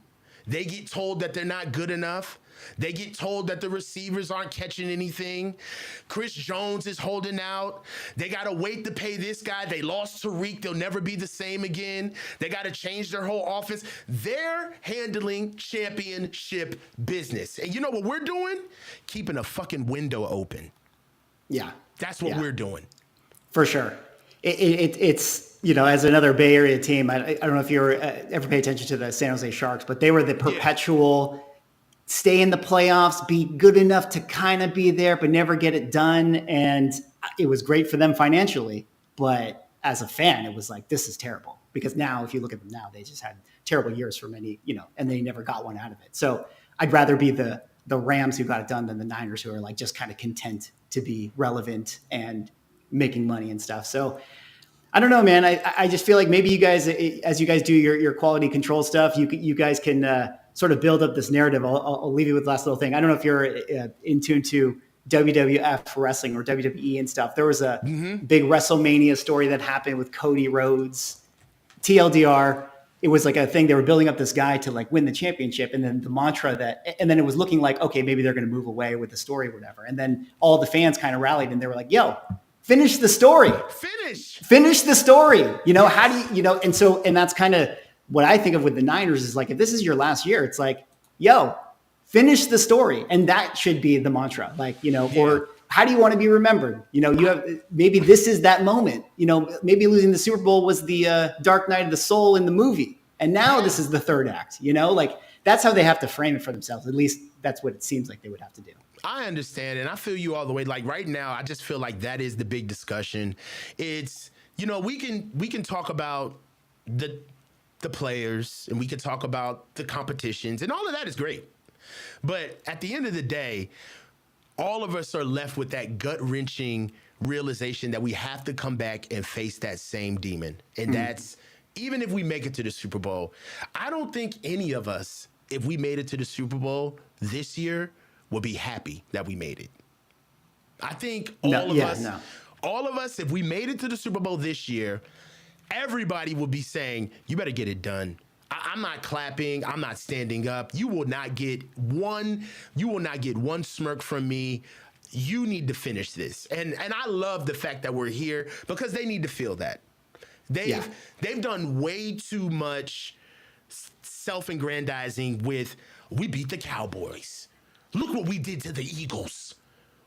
They get told that they're not good enough. They get told that the receivers aren't catching anything. Chris Jones is holding out. They got to wait to pay this guy. They lost Tariq. They'll never be the same again. They got to change their whole offense. They're handling championship business. And you know what we're doing? Keeping a fucking window open. Yeah. That's what we're doing. For sure. It's, as another Bay Area team, I don't know if you ever pay attention to the San Jose Sharks, but they were the perpetual stay in the playoffs, be good enough to kind of be there, but never get it done. And it was great for them financially. But as a fan, it was like, this is terrible. Because now, if you look at them now, they just had terrible years for many, and they never got one out of it. So I'd rather be the Rams who got it done than the Niners who are like just kind of content to be relevant and making money and stuff. So I don't know, man. I just feel like maybe you guys, as you guys do your quality control stuff, you guys can sort of build up this narrative. I'll leave you with the last little thing. I don't know if you're in tune to WWF wrestling or WWE and stuff. There was a big WrestleMania story that happened with Cody Rhodes. TLDR, it was like a thing. They were building up this guy to like win the championship, and then the mantra and then it was looking like, okay, maybe they're going to move away with the story or whatever. And then all the fans kind of rallied and they were like, yo, finish the story. Finish the story. How do and that's kind of what I think of with the Niners is like, if this is your last year, it's like, yo, finish the story. And that should be the mantra. Like, or how do you want to be remembered? You have, maybe this is that moment, maybe losing the Super Bowl was the dark night of the soul in the movie. And now this is the third act, like that's how they have to frame it for themselves. At least that's what it seems like they would have to do. I understand, and I feel you all the way. Like right now, I just feel like that is the big discussion. It's we can talk about the players, and we can talk about the competitions, and all of that is great. But at the end of the day, all of us are left with that gut-wrenching realization that we have to come back and face that same demon, and that's even if we make it to the Super Bowl. I don't think any of us, if we made it to the Super Bowl this year, will be happy that we made it. I think all of us, if we made it to the Super Bowl this year, everybody will be saying, you better get it done. I'm not clapping. I'm not standing up. You will not get one smirk from me. You need to finish this. And I love the fact that we're here because they need to feel that. They've done way too much self-aggrandizing with, we beat the Cowboys. Look what we did to the Eagles.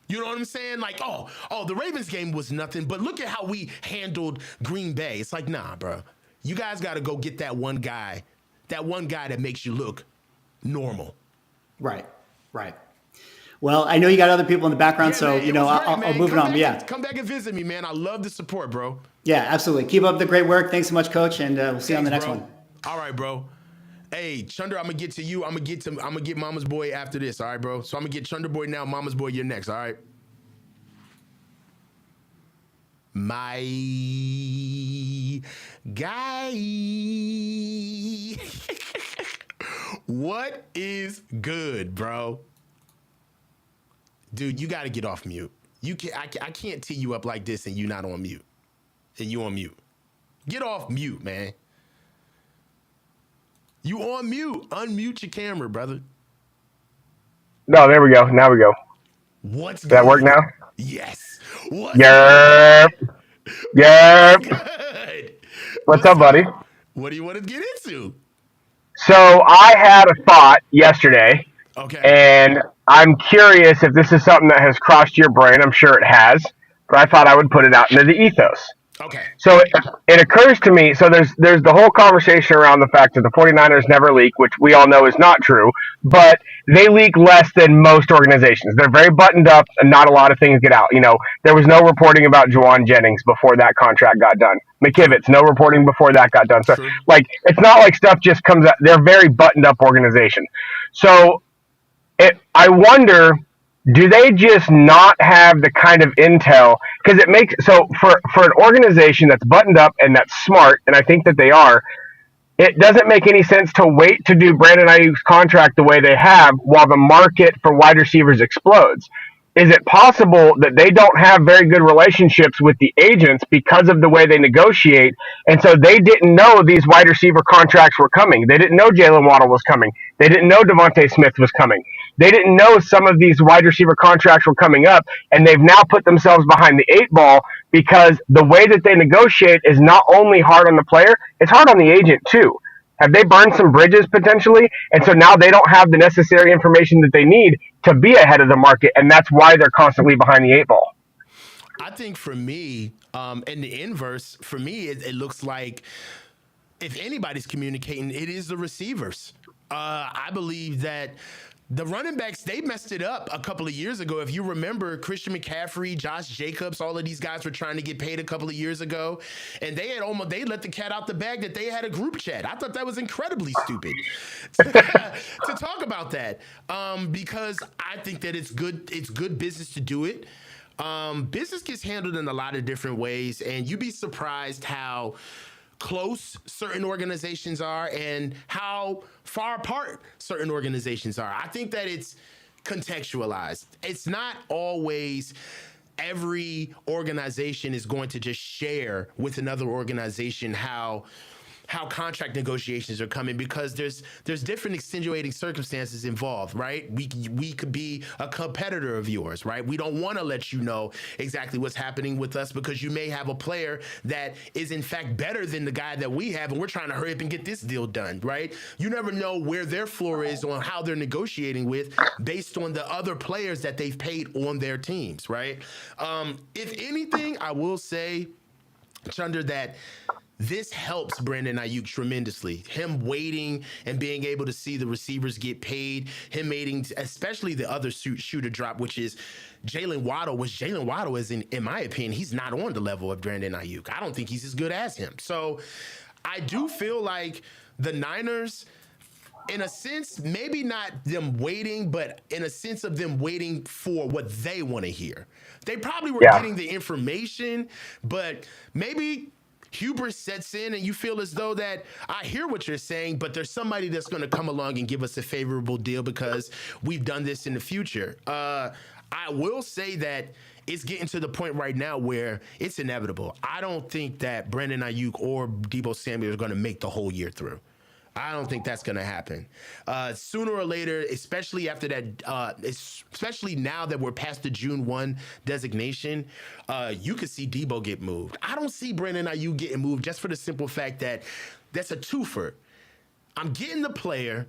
You know what I'm saying? Like, oh, the Ravens game was nothing, but look at how we handled Green Bay. It's like, nah, bro. You guys got to go get that one guy that makes you look normal. Right. Well, I know you got other people in the background, so, I'll move it on. But come back and visit me, man. I love the support, bro. Yeah, absolutely. Keep up the great work. Thanks so much, Coach, and we'll see you on the next one. All right, bro. Hey, Chunder, I'm gonna get to you. I'm gonna get Mama's Boy after this. All right, bro. So I'm gonna get Chunder Boy now. Mama's Boy, you're next. All right. My guy. What is good, bro? Dude, you got to get off mute. I can't tee you up like this and you not on mute. And you on mute. Get off mute, man. You on mute. Unmute your camera, brother. No, there we go. Now we go. What's good? Does that work now? Yes. Yerp. Good. What's up, buddy? What do you want to get into? So I had a thought yesterday. Okay. And I'm curious if this is something that has crossed your brain. I'm sure it has. But I thought I would put it out into the ethos. Okay. So it occurs to me, so there's the whole conversation around the fact that the 49ers never leak, which we all know is not true, but they leak less than most organizations. They're very buttoned up and not a lot of things get out. There was no reporting about Juwan Jennings before that contract got done. McKivitz, no reporting before that got done. So, it's not like stuff just comes out. They're a very buttoned up organization. So I wonder, do they just not have the kind of intel? Because it makes so for an organization that's buttoned up and that's smart, and I think that they are. It doesn't make any sense to wait to do Brandon Ayuk's contract the way they have while the market for wide receivers explodes. Is it possible that they don't have very good relationships with the agents because of the way they negotiate? And so they didn't know these wide receiver contracts were coming. They didn't know Jalen Waddle was coming. They didn't know Devontae Smith was coming. They didn't know some of these wide receiver contracts were coming up, and they've now put themselves behind the eight ball because the way that they negotiate is not only hard on the player, it's hard on the agent too. Have they burned some bridges potentially? And so now they don't have the necessary information that they need to be ahead of the market, and that's why they're constantly behind the eight ball. I think for me, in the inverse, for me, it looks like if anybody's communicating, it is the receivers. I believe that the running backs, they messed it up a couple of years ago. If you remember, Christian McCaffrey, Josh Jacobs, all of these guys were trying to get paid a couple of years ago, and they let the cat out the bag that they had a group chat. I thought that was incredibly stupid to talk about that, because I think that it's good business to do it. Business gets handled in a lot of different ways, and you'd be surprised how close certain organizations are and how far apart certain organizations are. I think that it's contextualized. It's not always every organization is going to just share with another organization how contract negotiations are coming, because there's different extenuating circumstances involved, right? We could be a competitor of yours, right? We don't want to let you know exactly what's happening with us because you may have a player that is in fact better than the guy that we have, and we're trying to hurry up and get this deal done, right? You never know where their floor is on how they're negotiating with based on the other players that they've paid on their teams, right? If anything, I will say, Chunder, that this helps Brandon Ayuk tremendously. Him waiting and being able to see the receivers get paid, him waiting, especially the other shooter drop, which is Jalen Waddle. Which Jalen Waddle is, in my opinion, he's not on the level of Brandon Ayuk. I don't think he's as good as him. So I do feel like the Niners, in a sense, maybe not them waiting, but in a sense of them waiting for what they want to hear. They probably were Yeah. getting the information, but maybe hubris sets in and you feel as though that I hear what you're saying, but there's somebody that's going to come along and give us a favorable deal because we've done this in the future. I will say that it's getting to the point right now where it's inevitable. I don't think that Brandon Ayuk or Deebo Samuel are going to make the whole year through. I don't think that's going to happen. Sooner or later, especially after that, especially now that we're past the June 1 designation, you could see Debo get moved. I don't see Brandon Ayuk getting moved just for the simple fact that that's a twofer. I'm getting the player.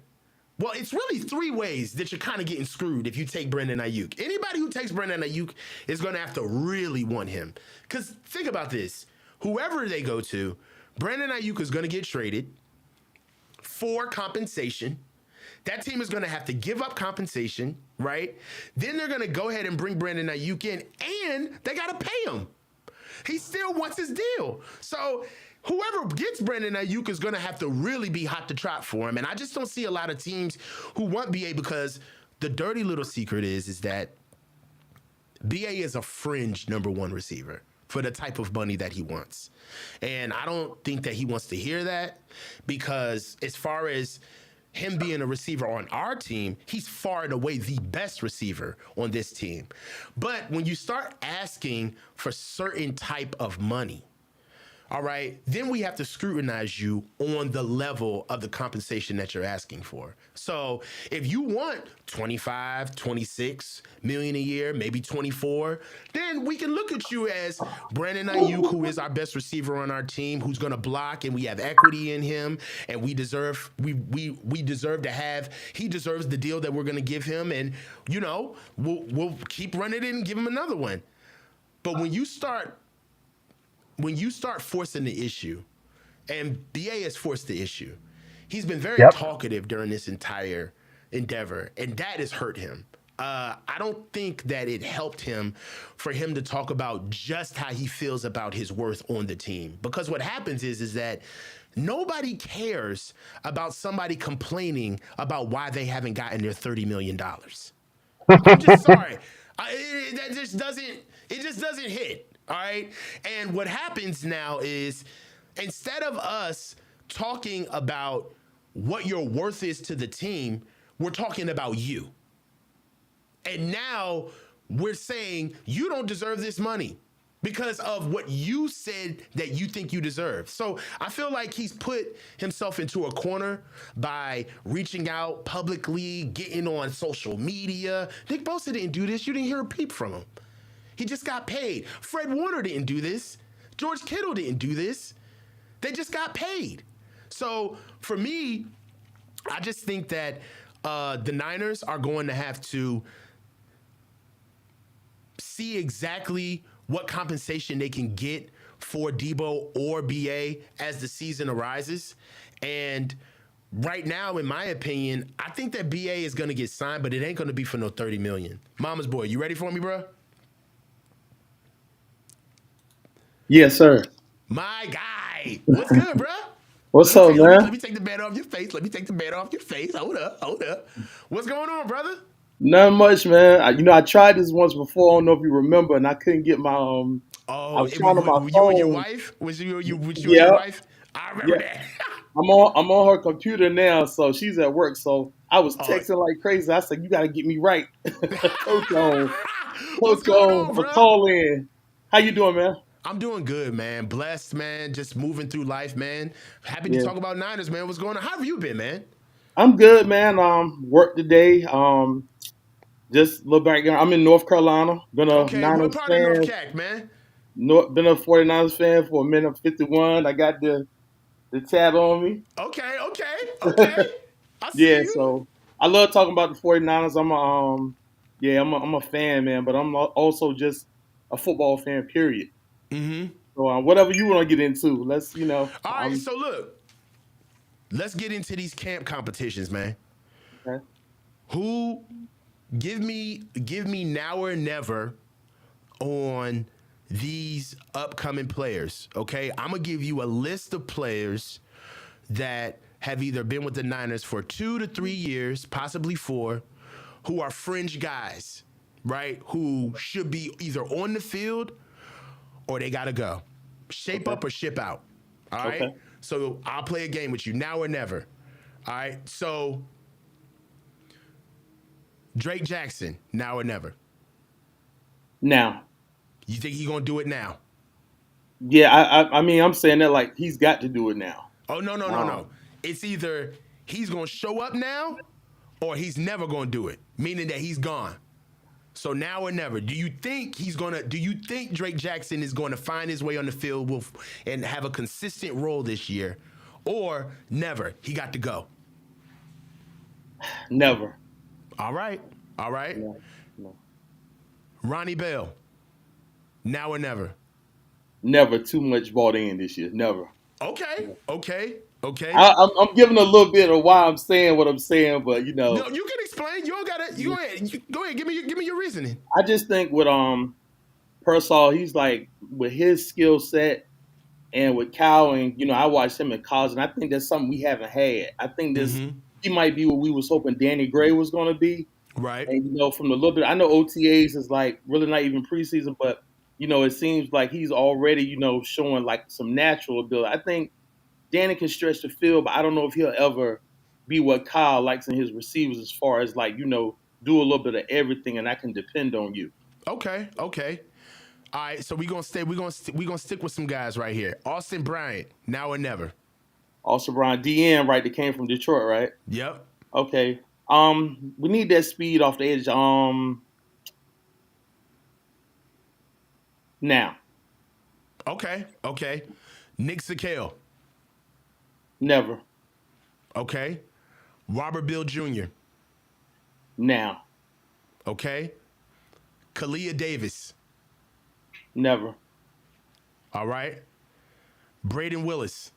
Well, it's really three ways that you're kind of getting screwed if you take Brandon Ayuk. Anybody who takes Brandon Ayuk is going to have to really want him. Because think about this. Whoever they go to, Brandon Ayuk is going to get traded for compensation. That team is going to have to give up compensation, right? Then they're going to go ahead and bring Brandon Ayuk in, and they got to pay him. He still wants his deal. So whoever gets Brandon Ayuk is going to have to really be hot to trot for him. And I just don't see a lot of teams who want BA, because the dirty little secret is that BA is a fringe number one receiver for the type of money that he wants. And I don't think that he wants to hear that, because as far as him being a receiver on our team, he's far and away the best receiver on this team. But when you start asking for certain type of money, all right, then we have to scrutinize you on the level of the compensation that you're asking for. So if you want 25, 26 million a year, maybe 24, then we can look at you as Brandon Ayuk, who is our best receiver on our team, who's going to block, and we have equity in him, and we deserve to have, he deserves the deal that we're going to give him, and we'll keep running it and give him another one. But when you start forcing the issue, and BA has forced the issue, he's been very Yep. talkative during this entire endeavor, and that has hurt him. I don't think that it helped him for him to talk about just how he feels about his worth on the team. Because what happens is that nobody cares about somebody complaining about why they haven't gotten their $30 million. I'm just sorry. That just doesn't hit. All right. And what happens now is, instead of us talking about what your worth is to the team, we're talking about you. And now we're saying you don't deserve this money because of what you said that you think you deserve. So I feel like he's put himself into a corner by reaching out publicly, getting on social media. Nick Bosa didn't do this. You didn't hear a peep from him. He just got paid. Fred Warner didn't do this. George Kittle didn't do this. They just got paid. So for me, I just think that the Niners are going to have to see exactly what compensation they can get for Debo or BA as the season arises. And right now, in my opinion, I think that BA is going to get signed, but it ain't going to be for no $30 million. Mama's boy, you ready for me, bro? Yes, sir. My guy. What's good, bro? What's up, Let man? me take the bat off your face. Let me take the bat off your face. Hold up. What's going on, brother? Not much, man. I tried this once before. I don't know if you remember, and I couldn't get my I Oh, was it trying was on my you and your phone. wife? Was you and your Yeah, wife? I remember yeah. that. I'm on her computer now, so she's at work. So I was Oh. texting like crazy. I said, "You got to get me right." What's Coach going on, on, a bro? call in. How you doing, man? I'm doing good, man. Blessed, man. Just moving through life, man. Happy to Yeah, talk about Niners, man. What's going on? How have you been, man? I'm good, man. Work today. Just a little background. I'm in North Carolina. Been a Okay, what Niners part of North fan. Cac, man? Been a 49ers fan for a minute. 51. I got the tab on me. Okay, okay, okay. I see Yeah, you. so I love talking about the 49ers. I'm a fan, man, but I'm also just a football fan, period. Mm-hmm. So whatever you want to get into, All right, I'm so look, let's get into these camp competitions, man. okay. Who give me now or never on these upcoming players. Okay, I'm gonna give you a list of players that have either been with the Niners for 2 to 3 years, possibly four, who are fringe guys, right? Who should be either on the field or they gotta go. Shape Okay. up or ship out. All Okay. right. So I'll play a game with you now or never. All right. So Drake Jackson, now or never. Now, You think he gonna do it now? yeah, I mean, I'm saying that like he's got to do it now. Oh no, no, no, no. Um, It's either he's gonna show up now or he's never gonna do it. Meaning that he's gone. So now or never. Do you think Drake Jackson is going to find his way on the field and have a consistent role this year? Or never? He got to go. Never. All right. All right. No. No. Ronnie Bell. Now or never. Never. Too much bought in this year. Never. Okay. No. Okay. Okay. I'm giving a little bit of why I'm saying what I'm saying, but No, you can explain. You don't gotta. You go ahead. Go ahead. Give me your reasoning. I just think with Persall, he's like with his skill set and with Cowan, I watched him in college, and I think that's something we haven't had. I think this Mm-hmm. he might be what we was hoping Danny Gray was going to be. Right. And from the little bit, I know OTAs is like really not even preseason, but it seems like he's already showing like some natural ability. I think Danny can stretch the field, but I don't know if he'll ever be what Kyle likes in his receivers as far as like do a little bit of everything, and I can depend on you. Okay. Okay. All right. So we gonna stick with some guys right here. Austin Bryant. Now or never. Also, Brian DN, right? That came from Detroit, right? Yep. Okay. We need that speed off the edge. Now, Okay. Okay. Nick Sakale. never, Okay. Robert Bill Jr. now, Okay. Kalia Davis. never, All right. Braden Willis.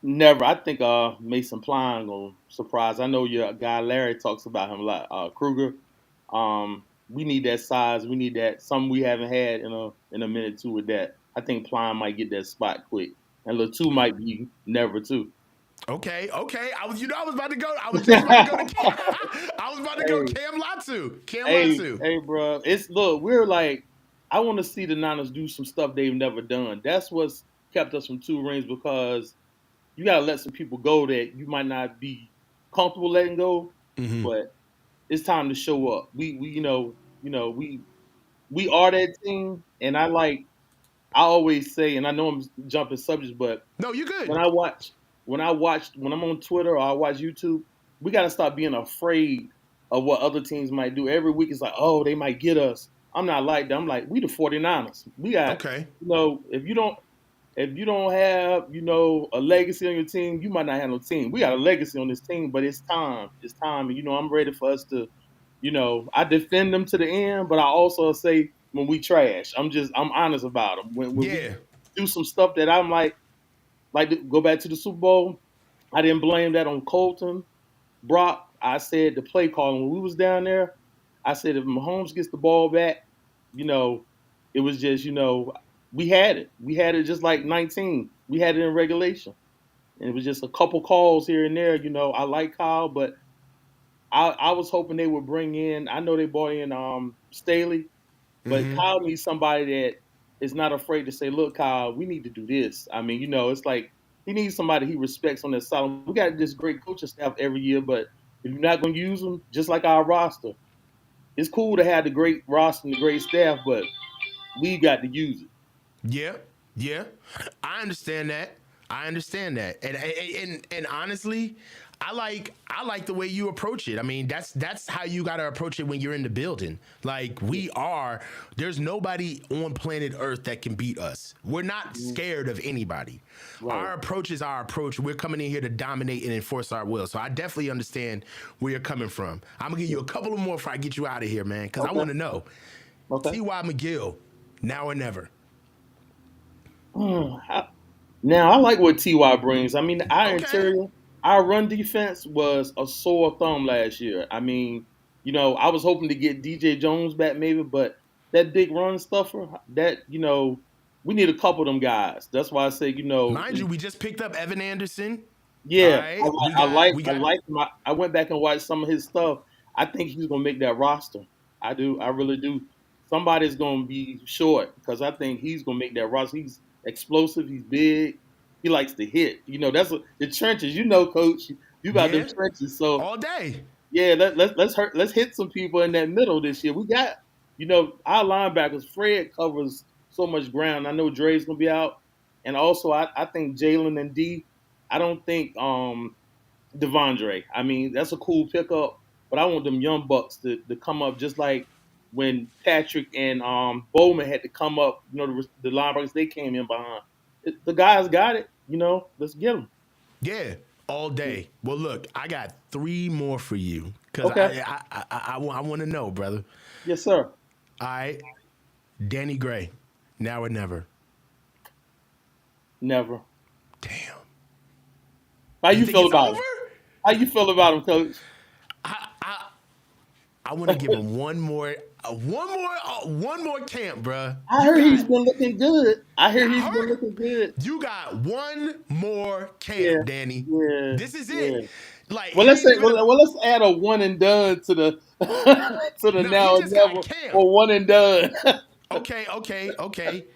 never. I think Mason Pline gonna surprise. I know your guy Larry talks about him a lot. Kruger. We need that size. We need that something we haven't had in a minute too with that. I think Pline might get that spot quick, and Latu might be never too. Okay. Okay. I was about to go. I was just about to go to Cam. I was about to go Hey, Cam Latu. Cam hey, Latu. hey, bro. We're like, I want to see the Niners do some stuff they've never done. That's what's kept us from 2 rings because you gotta let some people go that you might not be comfortable letting go, Mm-hmm. but it's time to show up. We we are that team, and I always say, and I know I'm jumping subjects, but No, you when good. I watch when I'm on Twitter or I watch YouTube, we got to stop being afraid of what other teams might do. Every week it's like, oh, they might get us. I'm not like that. I'm like, we the 49ers. We got, Okay. if you don't have, a legacy on your team, you might not have no team. We got a legacy on this team, but it's time. It's time. And I'm ready for us to, I defend them to the end, but I also say when we trash, I'm honest about them. When we Yeah. do some stuff that I'm like to go back to the Super Bowl, I didn't blame that on Colton, Brock. I said the play calling when we was down there. I said if Mahomes gets the ball back, you know, it was just we had it. We had it just like 19. We had it in regulation. and it was just a couple calls here and there. I like Kyle, but I was hoping they would bring in. I know they brought in Staley, but Mm-hmm. Kyle needs somebody that is not afraid to say, "Look, Kyle, we need to do this." I mean, it's like he needs somebody he respects on that side. We got this great coaching staff every year, but if you're not going to use them, just like our roster, it's cool to have the great roster and the great staff, but we got to use it. Yeah, yeah, I understand that. I understand that, and honestly, I like the way you approach it. I mean, that's how you got to approach it when you're in the building. Like we are, there's nobody on planet Earth that can beat us. We're not scared of anybody. Right. Our approach is our approach. We're coming in here to dominate and enforce our will. So I definitely understand where you're coming from. I'm gonna give you a couple of more before I get you out of here, man, because I Okay. want to know. Okay. T.Y. McGill, now or never. Now I like what Ty brings. I mean, our Okay. interior, our run defense was a sore thumb last year. I mean, I was hoping to get DJ Jones back maybe, but that big run stuffer, that we need a couple of them guys. That's why I say, Mind you, we just picked up Evan Anderson. All yeah, right. We I got like we I got like him. I went back and watched some of his stuff. I think he's gonna make that roster. I do. I really do. Somebody's gonna be short because I think he's gonna make that roster. He's explosive. He's big. He likes to hit. That's the trenches. Coach. You got them yeah, trenches. So all day. yeah, let's hit some people in that middle this year. We got our linebackers. Fred covers so much ground. I know Dre's gonna be out, and also I think Jalen and D. I don't think Devondre. I mean, that's a cool pickup, but I want them young bucks to come up just like when Patrick and Bowman had to come up. The linebackers they came in behind. The guys got it. Let's get them. Yeah, all day. Well, look, I got three more for you because Okay. I want to know, brother. Yes, sir. All right, Danny Gray, now or never. Never. Damn. How You you think feel it's about him? over? How you feel about him, Coach? I want to give him one more camp, bruh. I heard he's been looking good. I hear I he's been heard looking good. you got one more Yeah, camp, Danny. yeah, This is yeah. it. Like Well, he let's ain't say, even. well, let's add a one and done to the to the No, he now and just got never camp. or one and done. Okay.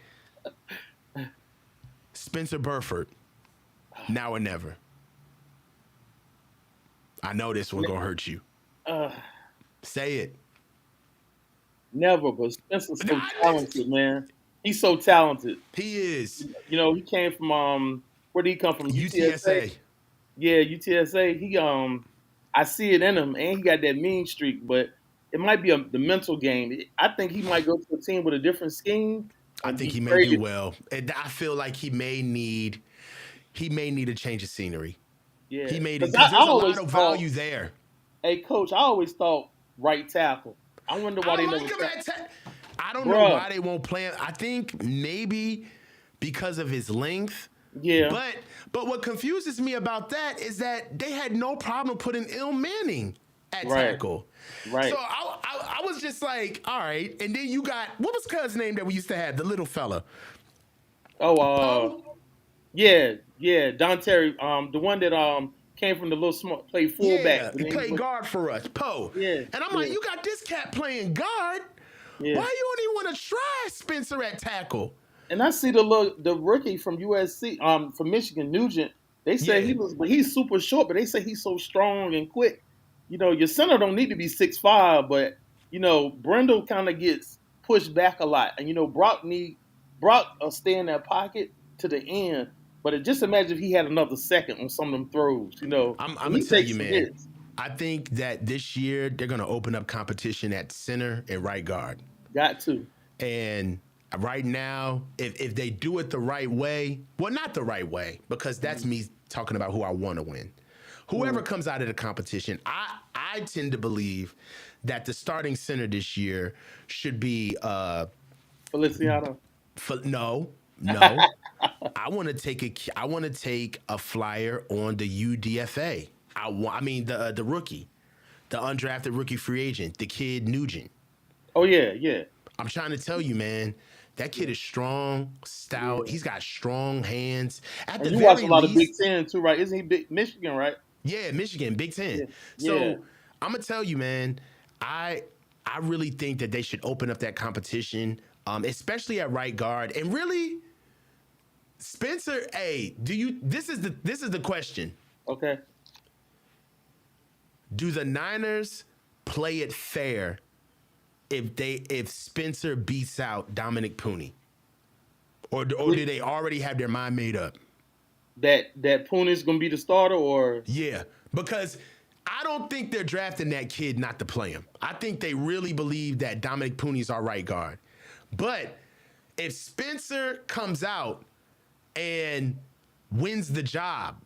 Spencer Burford, now or never. I know this one gonna hurt you. uh, Say it. Never, but Spencer's so I talented, man. He's so talented. He is He came from where did he come from? UTSA. UTSA. Yeah, UTSA. He I see it in him, and he got that mean streak. But it might be the mental game. I think he might go to a team with a different scheme I and think be he may do great. well. And I feel like he may need a change of scenery. Yeah, He made it because because I there's a always lot of thought, value there. hey, coach, I always thought right tackle. I wonder why I they like never him said, at I don't know bruh. why they won't play him. I think maybe because of his length. Yeah, But what confuses me about that is that they had no problem putting Il Manning at right, tackle. right. So I was just like, all right. And then you got, what was Cuz' name that we used to have, the little fella? Oh, Poe? yeah, Don Terry, the one that came from the little small, played fullback. Yeah, And he then played guard for us, Poe. yeah, And I'm like, yeah, you got this cat playing guard. yeah. Why you don't even want to try Spencer at tackle? And I see the rookie from USC, from Michigan, Nugent. They say Yeah, but he's super short, but they say he's so strong and quick. Your center don't need to be 6'5", but Brendel kind of gets pushed back a lot, and Brock stay in that pocket to the end. But just imagine if he had another second on some of them throws, I'm and gonna he tell you, takes some man. hits. I think that this year they're gonna open up competition at center and right guard. Got to. And right now, if they do it the right way, well, not the right way, because that's me talking about who I want to win. Whoever comes out of the competition, I tend to believe that the starting center this year should be Feliciano. no. I want to take a flyer on the UDFA. I mean the rookie, the undrafted rookie free agent, the kid Nugent. Oh yeah, yeah. I'm trying to tell you, man, That kid is strong, stout. Yeah. He's got strong hands. At And the you watch a very lot of Big least, Ten too, right? Isn't he Big Michigan, right? yeah, Michigan, Big Ten. Yeah. Yeah. So I'm gonna tell you, man, I I really think that they should open up that competition, especially at right guard. And really, Spencer, hey, do you? This is the question. Okay. Do the Niners play it fair if Spencer beats out Dominic Pooney, or do they already have their mind made up? That Pooney's gonna be the starter, or Yeah, because I don't think they're drafting that kid not to play him. I think they really believe that Dominic Pooney's our right guard. But if Spencer comes out and wins the job,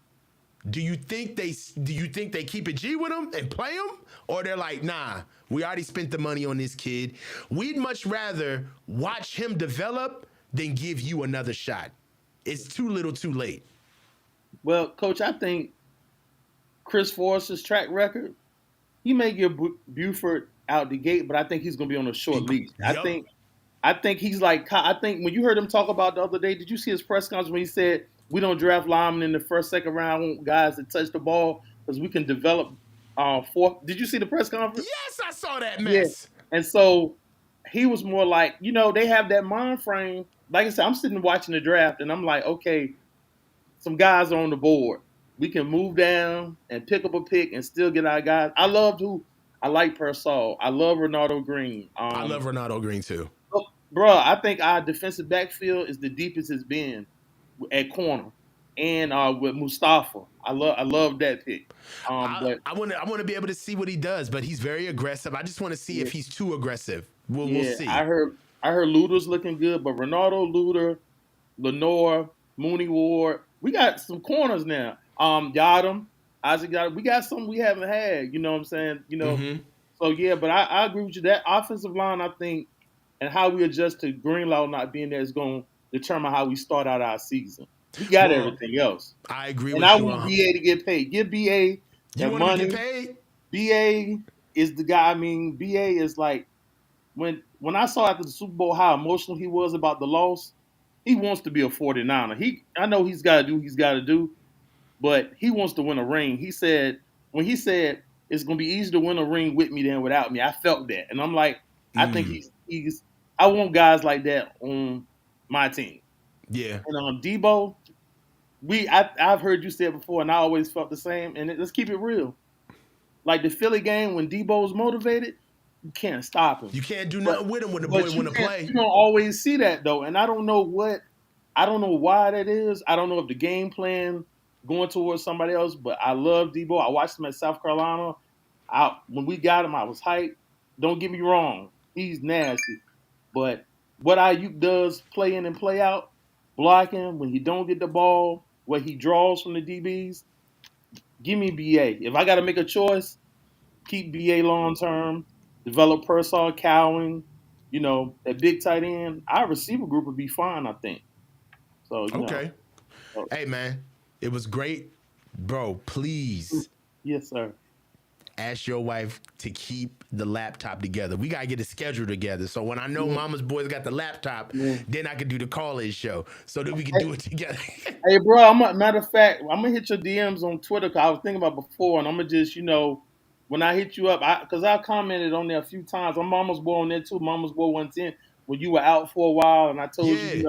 do you think they keep it G with him and play him, or they're like, nah, we already spent the money on this kid. We'd much rather watch him develop than give you another shot. It's too little, too late. well, Coach, I think Chris Forrest's track record, he may give Buford out the gate, but I think he's gonna be on a short leash. Yep. I think he's like I think when you heard him talk about the other day, did you see his press conference when he said we don't draft linemen in the first, second round, we want guys that touch the ball because we can develop fourth. Did you see the press conference? Yes, I saw that Yeah. mess. And so he was more like, they have that mind frame. Like I said, I'm sitting watching the draft and I'm like, okay, some guys are on the board. We can move down and pick up a pick and still get our guys. I like Persall. I love Ronaldo Green. I love Ronaldo Green too. Bro, I think our defensive backfield is the deepest it's been at corner, and with Mustafa. I love that pick. I, But I want to I want to be able to see what he does, but he's very aggressive. I just want to see yeah, if he's too aggressive. We'll yeah, see. I heard Luter's looking good, but Ronaldo, Luter, Lenore, Mooney Ward, we got some corners now. Yadam, Isaac Yadam, we got some we haven't had. You know what I'm saying? Mm-hmm. So yeah, but I agree with you. That offensive line, I think, and how we adjust to Greenlaw not being there is going to determine how we start out our season. We got Well, everything else, I agree and I with you. want BA to get paid. Give BA You that want him to get money. paid? BA is the guy. I mean, BA is like when I saw after the Super Bowl how emotional he was about the loss. He wants to be a 49er. I know he's got to do what he's got to do, but he wants to win a ring. He said it's gonna be easier to win a ring with me than without me. I felt that, and I'm like, I think Mm, he's I want guys like that on my team. yeah. And Debo, I've heard you say it before, and I always felt the same. And let's keep it real. Like the Philly game when Debo's motivated, you can't stop him. You can't do But nothing with him when the boy but want to you play. don't always see that though, and I don't know why that is. I don't know if the game plan going towards somebody else, but I love Debo. I watched him at South Carolina. When we got him, I was hyped. Don't get me wrong, he's nasty, but what Ayuk does play in and play out, blocking when he don't get the ball, what he draws from the DBs, give me BA. If I got to make a choice, keep BA long term, develop Persall, Cowing, that big tight end. Our receiver group would be fine, I think. So, Okay. so, Hey man, it was great, bro. Please yes, sir. ask your wife to keep the laptop together. We gotta get a schedule together. So when I know Yeah, Mama's boys got the laptop, yeah. then I can do the call-in show so that we can do it together. Hey, bro, matter of fact, I'm gonna hit your DMs on Twitter because I was thinking about before, and I'm gonna just, when I hit you up, because I commented on there a few times. I'm Mama's boy on there too, Mama's boy 110. When you were out for a while, and I told you, Yeah.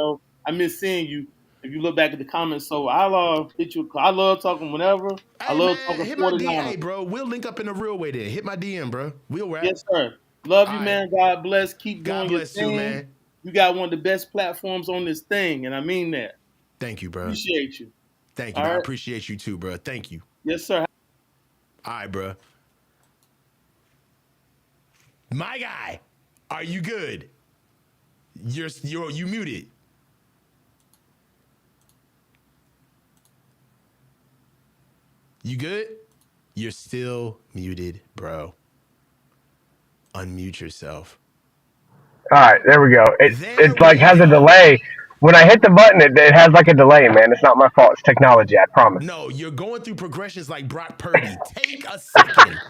I miss seeing you. If you look back at the comments, so I'll hit you. I love talking whenever. I Hey love man, talking hit my DM, 49ers. hey, bro. We'll link up in the real way then. Hit my DM, bro. We'll rap. Yes, sir. Love All you, right. man. God bless. Keep God doing your bless you, thing. man. You got one of the best platforms on this thing, and I mean that. Thank you, bro. Appreciate you. Thank you, All man. I right. appreciate you too, bro. Thank you. Yes, sir. All right, bro. My guy, are you good? You muted. You good? You're still muted, bro. Unmute yourself. All right, there we go. There It's like we has a go. delay. When I hit the button, it has like a delay, man. It's not my fault. It's technology. I promise. No, you're going through progressions like Brock Purdy. Take a second.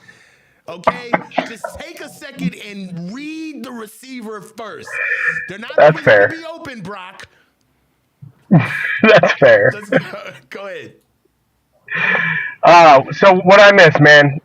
Okay, just take a second and read the receiver first. They're not That's always going to fair. be open, Brock. That's fair. Let's go. Go ahead. So what I missed, man?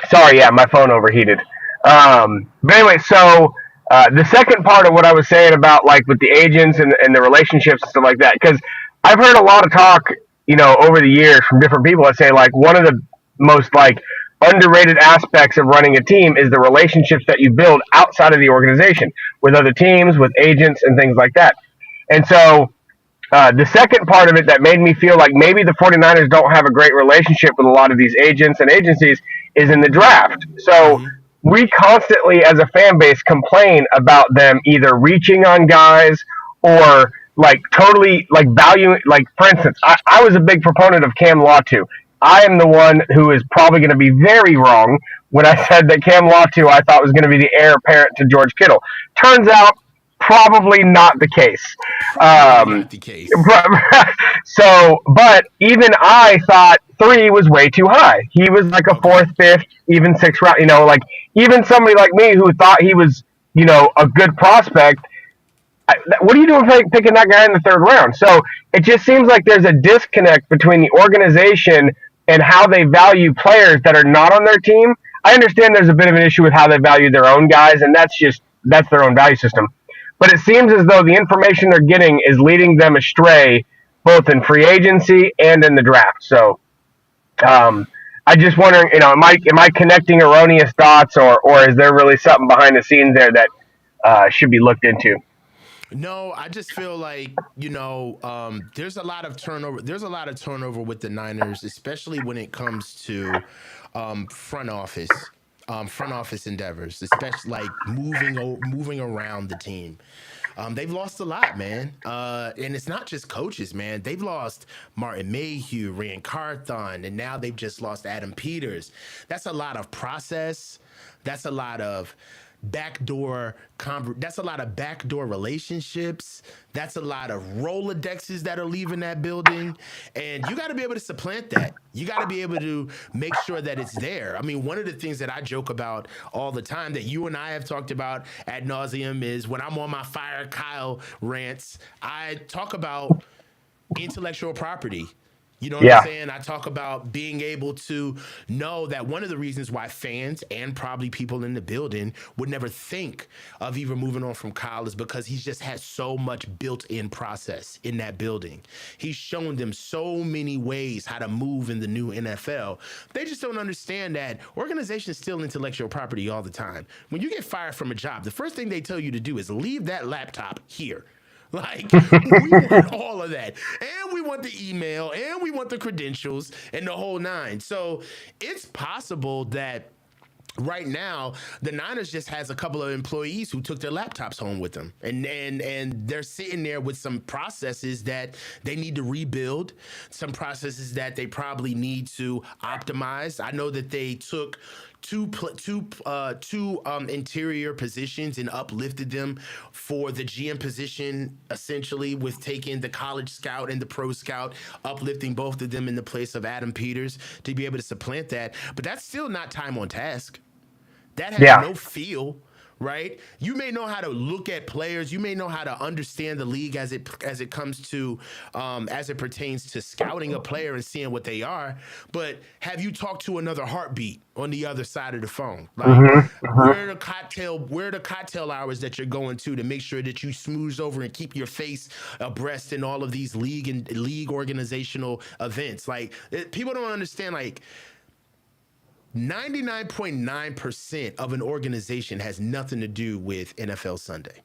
Sorry, yeah, my phone overheated. But anyway, so the second part of what I was saying about like with the agents and the relationships and stuff like that, because I've heard a lot of talk, over the years from different people that say like one of the most like underrated aspects of running a team is the relationships that you build outside of the organization with other teams, with agents, and things like that. And so the second part of it that made me feel like maybe the 49ers don't have a great relationship with a lot of these agents and agencies is in the draft. So Mm-hmm. we constantly, as a fan base, complain about them either reaching on guys or like totally like valuing. Like, for instance, I was a big proponent of Cam Latu. I am the one who is probably going to be very wrong when I said that Cam Latu I thought was going to be the heir apparent to George Kittle. Turns out, probably not the case. Probably Um, not the case. so, but even I thought 3 was way too high. He was like a Okay. fourth, fifth, even sixth round. Like even somebody like me who thought he was, a good prospect. What are you doing picking that guy in the third round? So it just seems like there's a disconnect between the organization and how they value players that are not on their team. I understand there's a bit of an issue with how they value their own guys, and that's their own value system. But it seems as though the information they're getting is leading them astray, both in free agency and in the draft. So I just wondering, am I connecting erroneous dots, or is there really something behind the scenes there that should be looked into? No, I just feel like there's a lot of turnover. There's a lot of turnover with the Niners, especially when it comes to front office endeavors, especially like moving around the team. They've lost a lot, man, and it's not just coaches, man. They've lost Martin Mayhew, Rand Carthon, and now they've just lost Adam Peters. That's a lot of process. That's a lot of that's a lot of backdoor relationships. That's a lot of Rolodexes that are leaving that building. And you got to be able to supplant that. You got to be able to make sure that it's there. I mean, one of the things that I joke about all the time that you and I have talked about ad nauseum is when I'm on my Fire Kyle rants, I talk about intellectual property. You know what I'm Yeah. saying? I talk about being able to know that one of the reasons why fans and probably people in the building would never think of even moving on from Kyle is because he's just had so much built-in process in that building. He's shown them so many ways how to move in the new NFL. They just don't understand that organizations steal intellectual property all the time. When you get fired from a job, the first thing they tell you to do is leave that laptop here. Like, we want all of that. And we want the email, and we want the credentials, and the whole nine. So it's possible that right now the Niners just has a couple of employees who took their laptops home with them, and they're sitting there with some processes that they need to rebuild, some processes that they probably need to optimize. I know that they took two interior positions and uplifted them for the GM position, essentially with taking the college scout and the pro scout, uplifting both of them in the place of Adam Peters to be able to supplant that. But that's still not time on task. That has Yeah. no feel, right? You may know how to look at players. You may know how to understand the league as it comes to as it pertains to scouting a player and seeing what they are. But have you talked to another heartbeat on the other side of the phone? Like, where are the cocktail hours that you're going to make sure that you smooth over and keep your face abreast in all of these league organizational events? Like, people don't understand, like, 99.9% of an organization has nothing to do with NFL Sunday.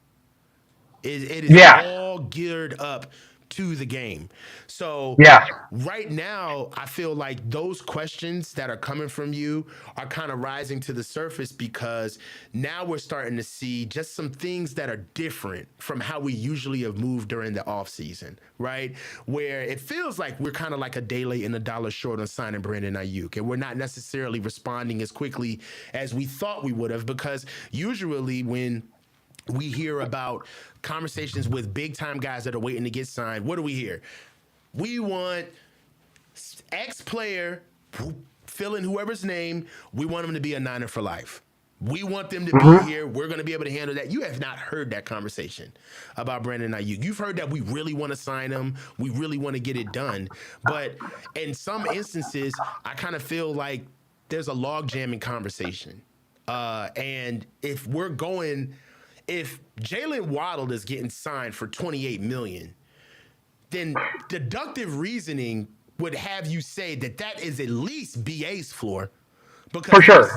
It is Yeah. all geared up to the game. So Yeah. right now, I feel like those questions that are coming from you are kind of rising to the surface because now we're starting to see just some things that are different from how we usually have moved during the offseason, right? Where it feels like we're kind of like a day late and a dollar short on signing Brandon Ayuk, and we're not necessarily responding as quickly as we thought we would have, because usually when we hear about conversations with big time guys that are waiting to get signed, what do we hear? We want X player fill in whoever's name. We want them to be a Niner for life. We want them to be here. We're going to be able to handle that. You have not heard that conversation about Brandon Ayuk. You've heard that we really want to sign him. We really want to get it done. But in some instances, I kind of feel like there's a log jamming conversation. And if Jalen Waddle is getting signed for $28 million, then deductive reasoning would have you say that is at least BA's floor. Because For sure.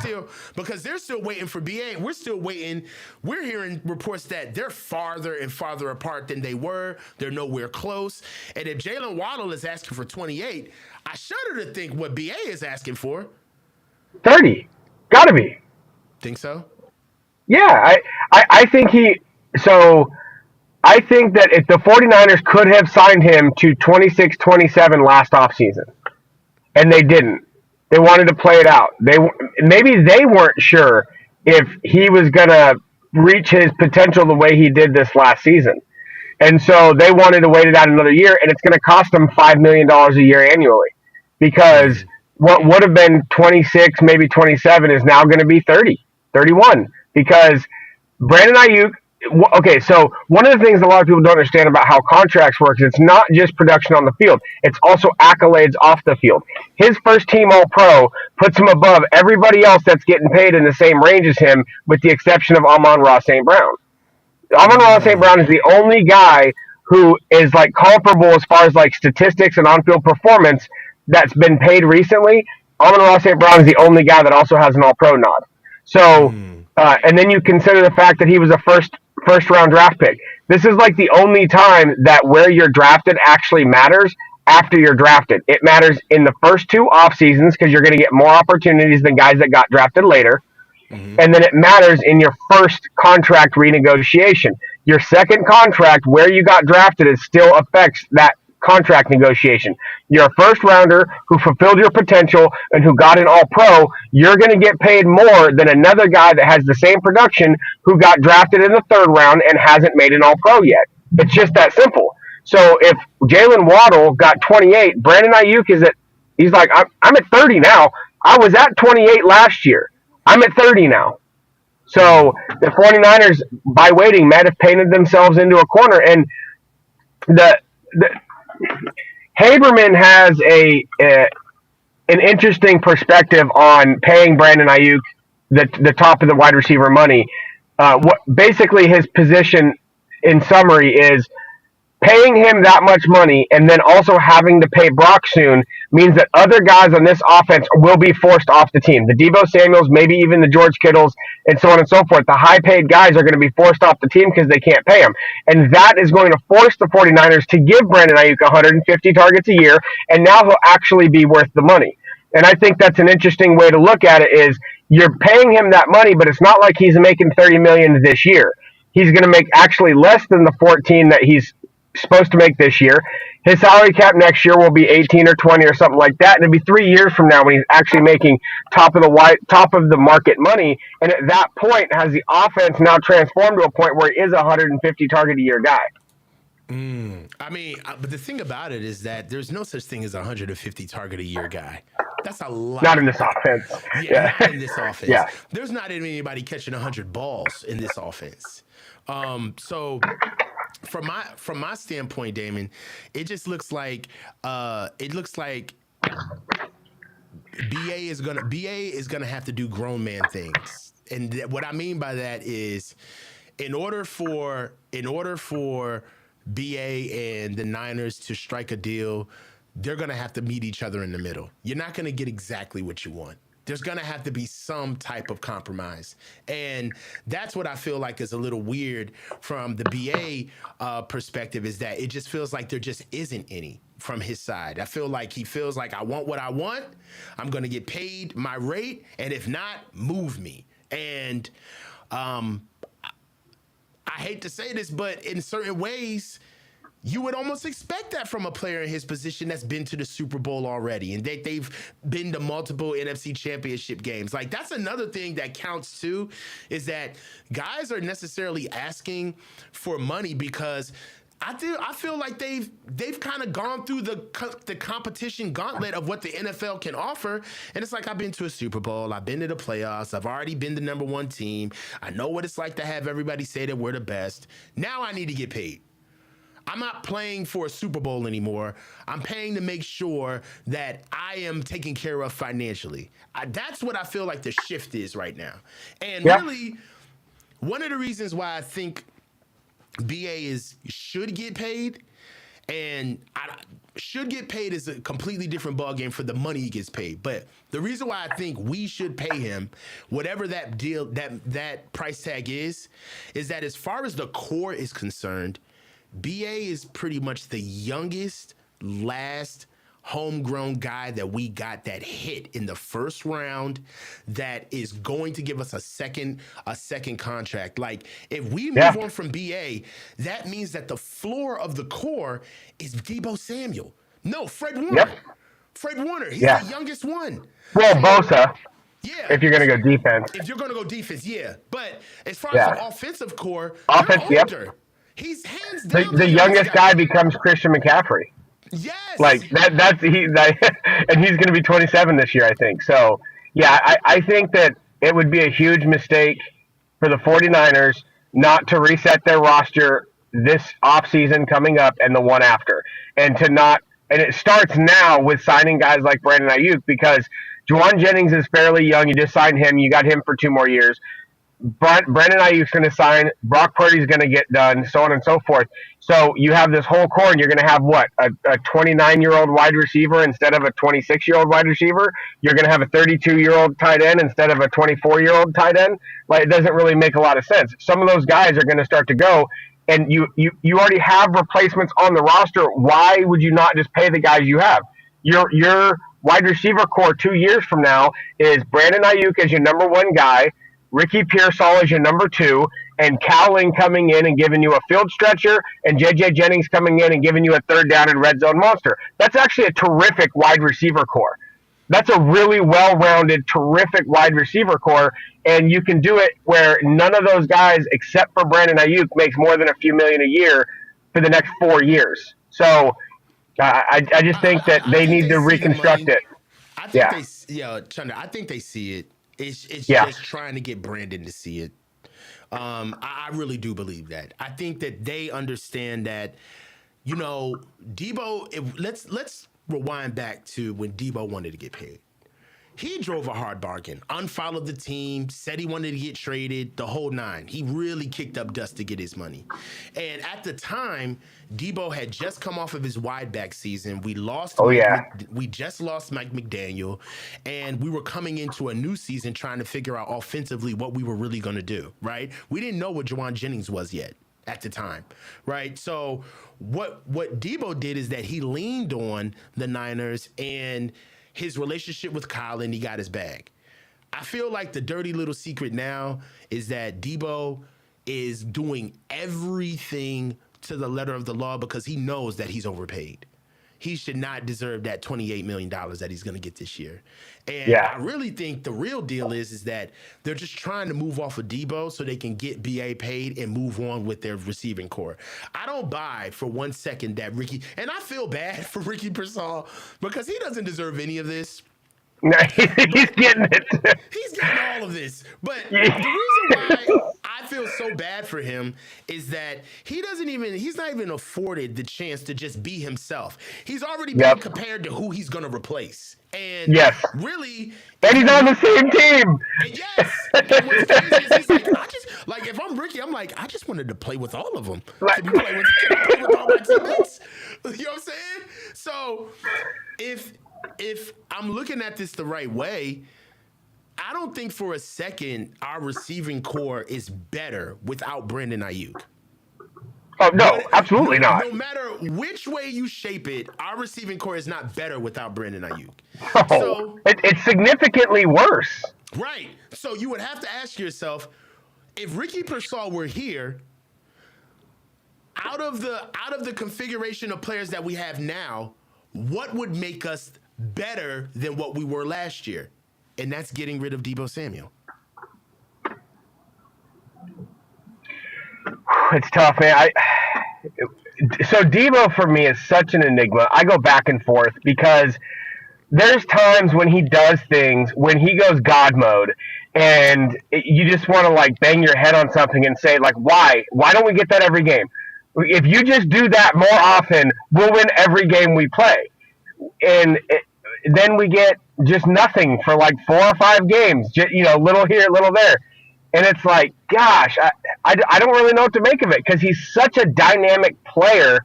they're still waiting for BA. And we're still waiting. We're hearing reports that they're farther and farther apart than they were. They're nowhere close. And if Jalen Waddle is asking for 28, I shudder to think what BA is asking for. 30. Gotta be. Think so? Yeah, I think I think that if the 49ers could have signed him to 26-27 last offseason, and they didn't. They wanted to play it out. Maybe they weren't sure if he was going to reach his potential the way he did this last season. And so they wanted to wait it out another year, and it's going to cost them $5 million a year annually, because what would have been 26, maybe 27 is now going to be 30, 31, because Brandon Ayuk. Okay, so one of the things a lot of people don't understand about how contracts work is it's not just production on the field. It's also accolades off the field. His first team All-Pro puts him above everybody else that's getting paid in the same range as him, with the exception of Amon-Ra St. Brown. Amon-Ra St. Brown is the only guy who is like comparable as far as like statistics and on-field performance that's been paid recently. Amon-Ra St. Brown is the only guy that also has an All-Pro nod. So, and then you consider the fact that he was a first round draft pick. This is like the only time that where you're drafted actually matters after you're drafted. It matters in the first two off seasons because you're going to get more opportunities than guys that got drafted later. And then it matters in your first contract renegotiation. Your second contract, where you got drafted, it still affects that contract negotiation. You're a first rounder who fulfilled your potential and who got an All-Pro. You're going to get paid more than another guy that has the same production who got drafted in the third round and hasn't made an All-Pro yet. It's just that simple. So if Jalen Waddle got 28, Brandon Ayuk he's like, I'm at 30 now. I was at 28 last year. I'm at 30 now. So the 49ers, by waiting, might have painted themselves into a corner. And the Haberman has an interesting perspective on paying Brandon Ayuk the top of the wide receiver money. Basically his position in summary is paying him that much money and then also having to pay Brock soon means that other guys on this offense will be forced off the team. The Deebo Samuels, maybe even the George Kittles, and so on and so forth. The high-paid guys are going to be forced off the team because they can't pay them. And that is going to force the 49ers to give Brandon Ayuk 150 targets a year, and now he'll actually be worth the money. And I think that's an interesting way to look at it is you're paying him that money, but it's not like he's making $30 million this year. He's going to make actually less than the 14 that he's supposed to make this year. His salary cap next year will be 18 or 20 or something like that, and it'll be 3 years from now when he's actually making top of the market money. And at that point, has the offense now transformed to a point where he is a 150 target a year guy? I mean, but the thing about it is that there's no such thing as a 150 target a year guy. That's a lot. Not in this offense. Yeah, not in this offense. Yeah. There's not anybody catching 100 balls in this offense. So from my standpoint, Damon, it just looks like BA is gonna have to do grown man things, and what I mean by that is, in order for BA and the Niners to strike a deal, they're gonna have to meet each other in the middle. You're not gonna get exactly what you want. There's going to have to be some type of compromise. And that's what I feel like is a little weird from the BA perspective, is that it just feels like there just isn't any from his side. I feel like he feels like I want what I want. I'm going to get paid my rate. And if not, move me. And I hate to say this, but in certain ways, you would almost expect that from a player in his position that's been to the Super Bowl already and they've been to multiple NFC championship games. Like, that's another thing that counts too, is that guys are necessarily asking for money because I feel like they've kind of gone through the competition gauntlet of what the NFL can offer, and it's like I've been to a Super Bowl, I've been to the playoffs, I've already been the number one team. I know what it's like to have everybody say that we're the best. Now I need to get paid. I'm not playing for a Super Bowl anymore. I'm paying to make sure that I am taken care of financially. That's what I feel like the shift is right now. And Yeah. really, one of the reasons why I think BA should get paid, and should get paid is a completely different ballgame for the money he gets paid. But the reason why I think we should pay him, whatever that deal that price tag is that as far as the core is concerned, BA is pretty much the youngest, last homegrown guy that we got that hit in the first round that is going to give us a second contract. Like if we move on from BA, that means that the floor of the core is Deebo Samuel. No, Fred Warner. Yep. Fred Warner. He's Yeah. the youngest one. Well, So, Bosa, yeah. if you're going to go defense. If you're going to go defense, yeah. But as far as Yeah. the offensive core, Offense, they're yep. older. He's hands down The youngest guy becomes Christian McCaffrey. Yes. Like that's and he's going to be 27 this year, I think. So yeah, I think that it would be a huge mistake for the 49ers not to reset their roster this offseason coming up and the one after, and it starts now with signing guys like Brandon Ayuk, because Juwan Jennings is fairly young. You just signed him. You got him for 2 more years. Brandon Ayuk's going to sign. Brock Purdy's going to get done, so on and so forth. So you have this whole core, and you're going to have what, a 29-year-old wide receiver instead of a 26-year-old wide receiver. You're going to have a 32-year-old tight end instead of a 24-year-old tight end. Like, it doesn't really make a lot of sense. Some of those guys are going to start to go, and you already have replacements on the roster. Why would you not just pay the guys you have? Your wide receiver core 2 years from now is Brandon Ayuk as your number one guy, Ricky Pearsall is your number 2, and Cowling coming in and giving you a field stretcher, and J.J. Jennings coming in and giving you a third down and red zone monster. That's actually a terrific wide receiver core. That's a really well-rounded, terrific wide receiver core, and you can do it where none of those guys, except for Brandon Ayuk, makes more than a few million a year for the next 4 years. So I just think that they need to reconstruct it. I think Chunder, I think they see it. It's just trying to get Brandon to see it. I really do believe that. I think that they understand that, Deebo. Let's rewind back to when Deebo wanted to get paid. He drove a hard bargain, unfollowed the team, said he wanted to get traded, the whole nine. He really kicked up dust to get his money. And at the time, Deebo had just come off of his wide back season. We just lost Mike McDaniel, and we were coming into a new season trying to figure out offensively what we were really going to do, right? We didn't know what Juwan Jennings was yet at the time, right? So what Deebo did is that he leaned on the Niners and his relationship with Colin. He got his bag. I feel like the dirty little secret now is that Deebo is doing everything to the letter of the law because he knows that he's overpaid. He should not deserve that $28 million that he's going to get this year. And I really think the real deal is that they're just trying to move off of Deebo so they can get BA paid and move on with their receiving core. I don't buy for 1 second that Ricky, and I feel bad for Ricky Pearsall because he doesn't deserve any of this. No, he's getting it. He's getting all of this. But the reason why I feel so bad for him is that he's not even afforded the chance to just be himself. He's already being compared to who he's going to replace. And really... And he's on the same team. Yes. And what's crazy is he's like, if I'm Ricky, I'm like, I just wanted to play with all of them. Can I play with all my teammates? You know what I'm saying? So if I'm looking at this the right way, I don't think for a second our receiving core is better without Brandon Ayuk. Oh, no, absolutely not. No matter which way you shape it, our receiving core is not better without Brandon Ayuk. Oh, So it's significantly worse. Right. So you would have to ask yourself, if Ricky Pearsall were here, out of the configuration of players that we have now, what would make us better than what we were last year? And that's getting rid of Deebo Samuel. It's tough, man. So Debo for me is such an enigma. I go back and forth because there's times when he does things when he goes God mode, and you just want to like bang your head on something and say like, why don't we get that every game? If you just do that more often, we'll win every game we play. And then we get just nothing for like 4 or 5 games, little here, little there. And it's like, gosh, I don't really know what to make of it because he's such a dynamic player.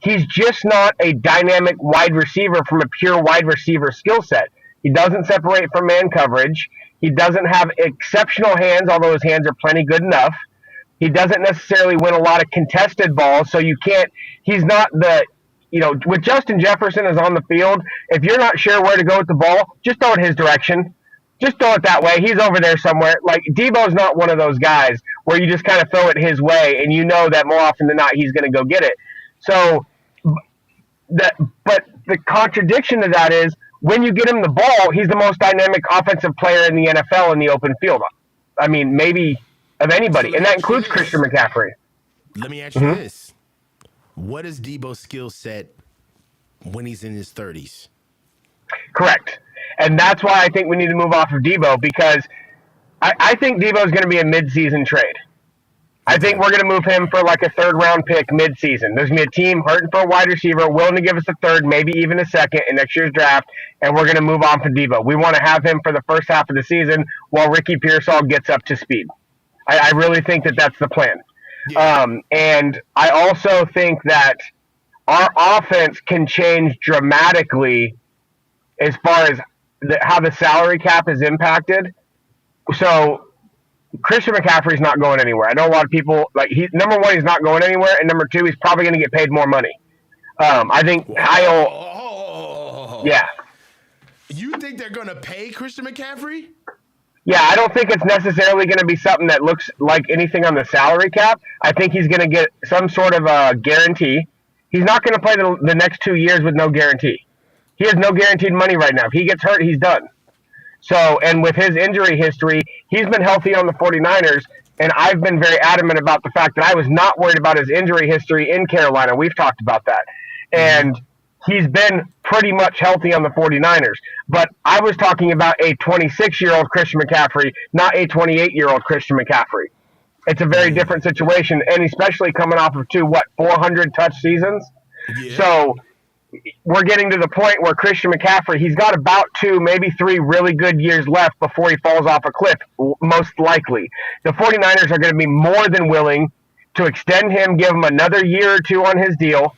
He's just not a dynamic wide receiver from a pure wide receiver skill set. He doesn't separate from man coverage. He doesn't have exceptional hands, although his hands are plenty good enough. He doesn't necessarily win a lot of contested balls, so you can't. He's not with Justin Jefferson is on the field. If you're not sure where to go with the ball, just throw it his direction. Just throw it that way. He's over there somewhere. Like Debo's not one of those guys where you just kind of throw it his way, and you know that more often than not he's going to go get it. So, but the contradiction to that is when you get him the ball, he's the most dynamic offensive player in the NFL in the open field. I mean, maybe of anybody, and that includes Christian McCaffrey. Let me ask you this: what is Debo's skill set when he's in his 30s? Correct. And that's why I think we need to move off of Debo because I think Debo is going to be a mid-season trade. I think we're going to move him for like a third-round pick mid-season. There's going to be a team hurting for a wide receiver, willing to give us a third, maybe even a second in next year's draft, and we're going to move on from Debo. We want to have him for the first half of the season while Ricky Pearsall gets up to speed. I really think that that's the plan. Yeah. And I also think that our offense can change dramatically as far as how the salary cap is impacted. So Christian McCaffrey's not going anywhere. I know a lot of people number one, he's not going anywhere, and number two, he's probably going to get paid more money. I think Kyle. Yeah. You think they're going to pay Christian McCaffrey? Yeah, I don't think it's necessarily going to be something that looks like anything on the salary cap. I think he's going to get some sort of a guarantee. He's not going to play the next 2 years with no guarantee. He has no guaranteed money right now. If he gets hurt, he's done. So, and with his injury history, he's been healthy on the 49ers, and I've been very adamant about the fact that I was not worried about his injury history in Carolina. We've talked about that. And he's been pretty much healthy on the 49ers. But I was talking about a 26-year-old Christian McCaffrey, not a 28-year-old Christian McCaffrey. It's a very different situation, and especially coming off of 400 touch seasons. Yeah. So we're getting to the point where Christian McCaffrey, he's got about 2, maybe 3 really good years left before he falls off a cliff, most likely. The 49ers are going to be more than willing to extend him, give him another year or 2 on his deal,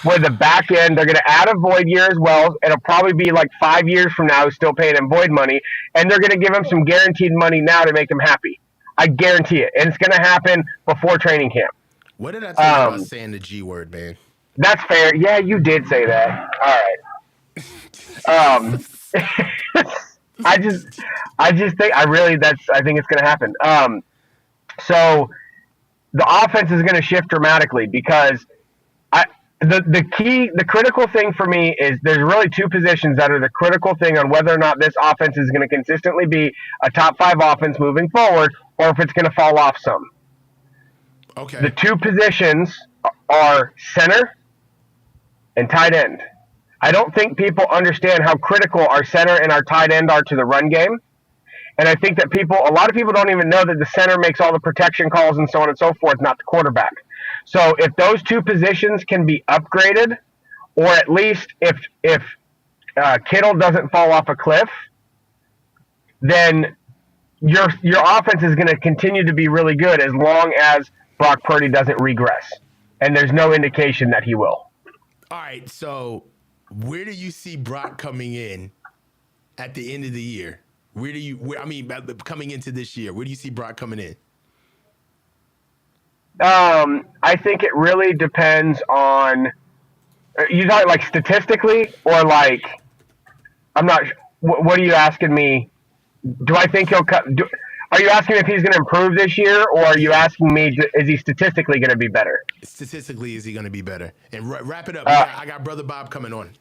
where the back end, they're going to add a void year as well. It'll probably be like 5 years from now, still paying him void money, and they're going to give him some guaranteed money now to make him happy. I guarantee it. And it's going to happen before training camp. What did I think about saying the G word, man? That's fair. Yeah, you did say that. All right. I just think I think it's going to happen. So the offense is going to shift dramatically because the critical thing for me is there's really 2 positions that are the critical thing on whether or not this offense is going to consistently be a top 5 offense moving forward or if it's going to fall off some. Okay. The 2 positions are center and tight end. I don't think people understand how critical our center and our tight end are to the run game. And I think that a lot of people don't even know that the center makes all the protection calls and so on and so forth, not the quarterback. So if those 2 positions can be upgraded, or at least if Kittle doesn't fall off a cliff, then your offense is going to continue to be really good as long as Brock Purdy doesn't regress. And there's no indication that he will. All right, so where do you see Brock coming in at the end of the year? Coming into this year, where do you see Brock coming in? I think it really depends on. You talking like statistically, or like? I'm not. What are you asking me? Do I think he'll cut? Are you asking if he's going to improve this year, or are you asking me is he statistically going to be better? Statistically, is he going to be better? And wrap it up. I got Brother Bob coming on.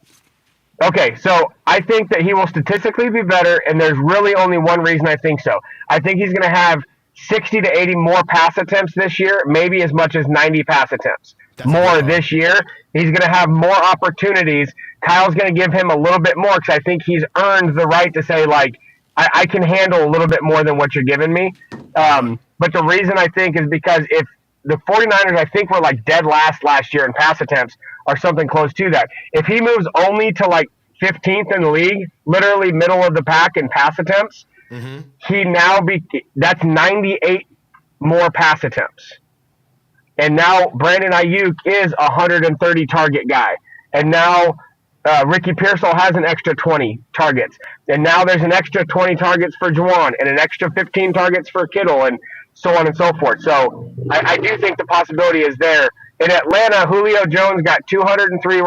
Okay, so I think that he will statistically be better, and there's really only one reason I think so. I think he's going to have 60 to 80 more pass attempts this year, maybe as much as 90 pass attempts. That's a good more call. this year. He's going to have more opportunities. Kyle's going to give him a little bit more because I think he's earned the right to say, like, I can handle a little bit more than what you're giving me. Uh huh. But the reason I think is because if the 49ers, I think, were like dead last year in pass attempts or something close to that. If he moves only to like 15th in the league, literally middle of the pack in pass attempts, Mm-hmm. that's 98 more pass attempts. And now Brandon Ayuk is a 130 target guy. And now Ricky Pearsall has an extra 20 targets. And now there's an extra 20 targets for Juwan and an extra 15 targets for Kittle and so on and so forth. So I do think the possibility is there. In Atlanta, Julio Jones got 203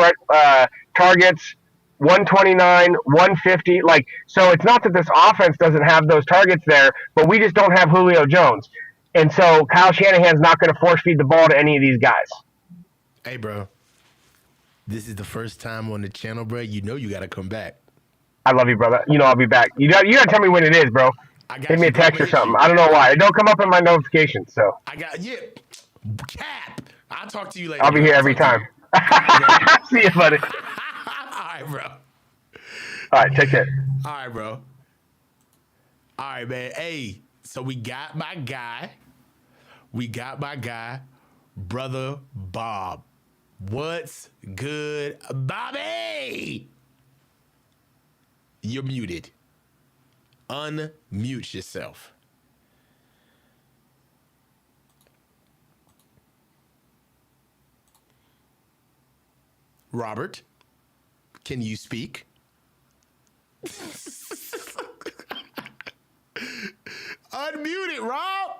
targets, 129, 150. Like, so it's not that this offense doesn't have those targets there, but we just don't have Julio Jones. And so Kyle Shanahan's not going to force feed the ball to any of these guys. Hey, bro. This is the first time on the channel, bro. You know you got to come back. I love you, brother. You know I'll be back. You got to tell me when it is, bro. I Hit got me you, a bro. I'm text gonna or hit something. you. I don't know why. It don't come up in my notifications, so I got yeah. Cap. I'll talk to you later, I'll be bro. here I'll every talk to you. time. All right, bro. See you, buddy. All right, bro. All right, take care. All right, bro. All right, man. Hey, so we got my guy. Brother Bob. What's good, Bobby? You're muted. Unmute yourself. Robert, can you speak? Unmute it, Rob.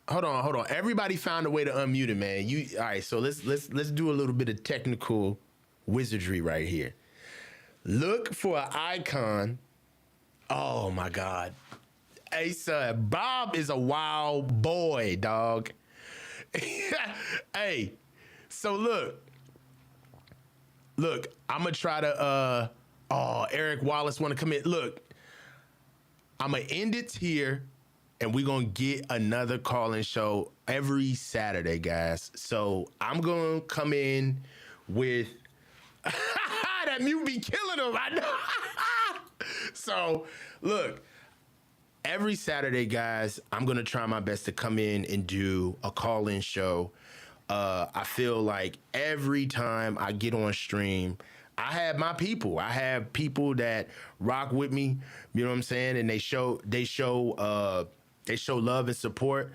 Hold on. Everybody found a way to unmute it, man. All right? So let's do a little bit of technical wizardry right here. Look for an icon. Oh my God. Hey, son, Bob is a wild boy, dog. Hey, so look, I'm gonna try to. Eric Wallace want to come in. Look, I'm gonna end it here, and we're gonna get another call-in show every Saturday, guys. So I'm gonna come in with that mute be killing him. I know. So look, every Saturday, guys, I'm gonna try my best to come in and do a call-in show. I feel like every time I get on stream, I have my people. I have people that rock with me. You know what I'm saying? And they show love and support.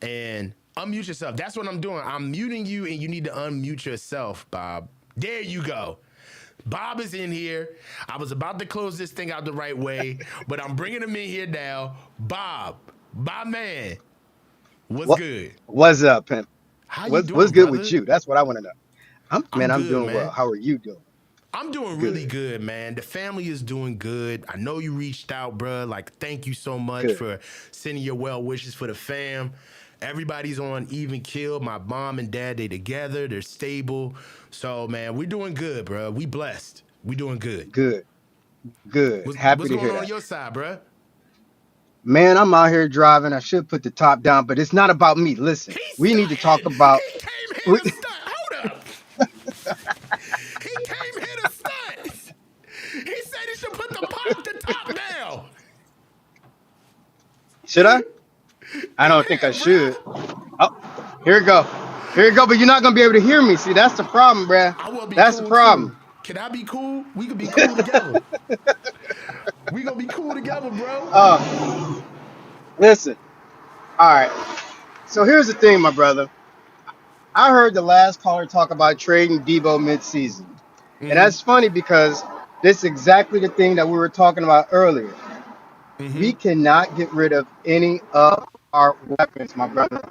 And unmute yourself. That's what I'm doing. I'm muting you, and you need to unmute yourself, Bob. There you go. Bob is in here. I was about to close this thing out the right way, but I'm bringing him in here now. Bob, my man, what's What good? what's up, pimp? How you What's doing, good with brother? you? That's what I want to know. I'm I'm good, doing well. man. How are you doing? I'm doing really Good, good, man. The family is doing good. I know you reached out, bro. Like, thank you so much good, for sending your well wishes for the fam. Everybody's on even kill. My mom and dad, they together. They're stable. So, man, we're doing good, bro. We blessed. We doing good. good, good. Happy What's to going hear on that. your side, bro? Man, I'm out here driving. I should put the top down, but it's not about me. Listen, He's we need to talk stunting. about He came we, here to stunt. Hold up. He came here to stunt. He said he should put the top down. should I? I don't think I Yeah, should. bro. Oh, here we go. Here we go, but you're not gonna be able to hear me. See, that's the problem, bruh. I will be That's the cool too. problem. Can I be cool? We could be cool together. We gonna be cool together, bro. Listen. All right. So here's the thing, my brother. I heard the last caller talk about trading Debo midseason. And Mm-hmm. that's funny because this is exactly the thing that we were talking about earlier. Mm-hmm. We cannot get rid of any of our weapons, my brother.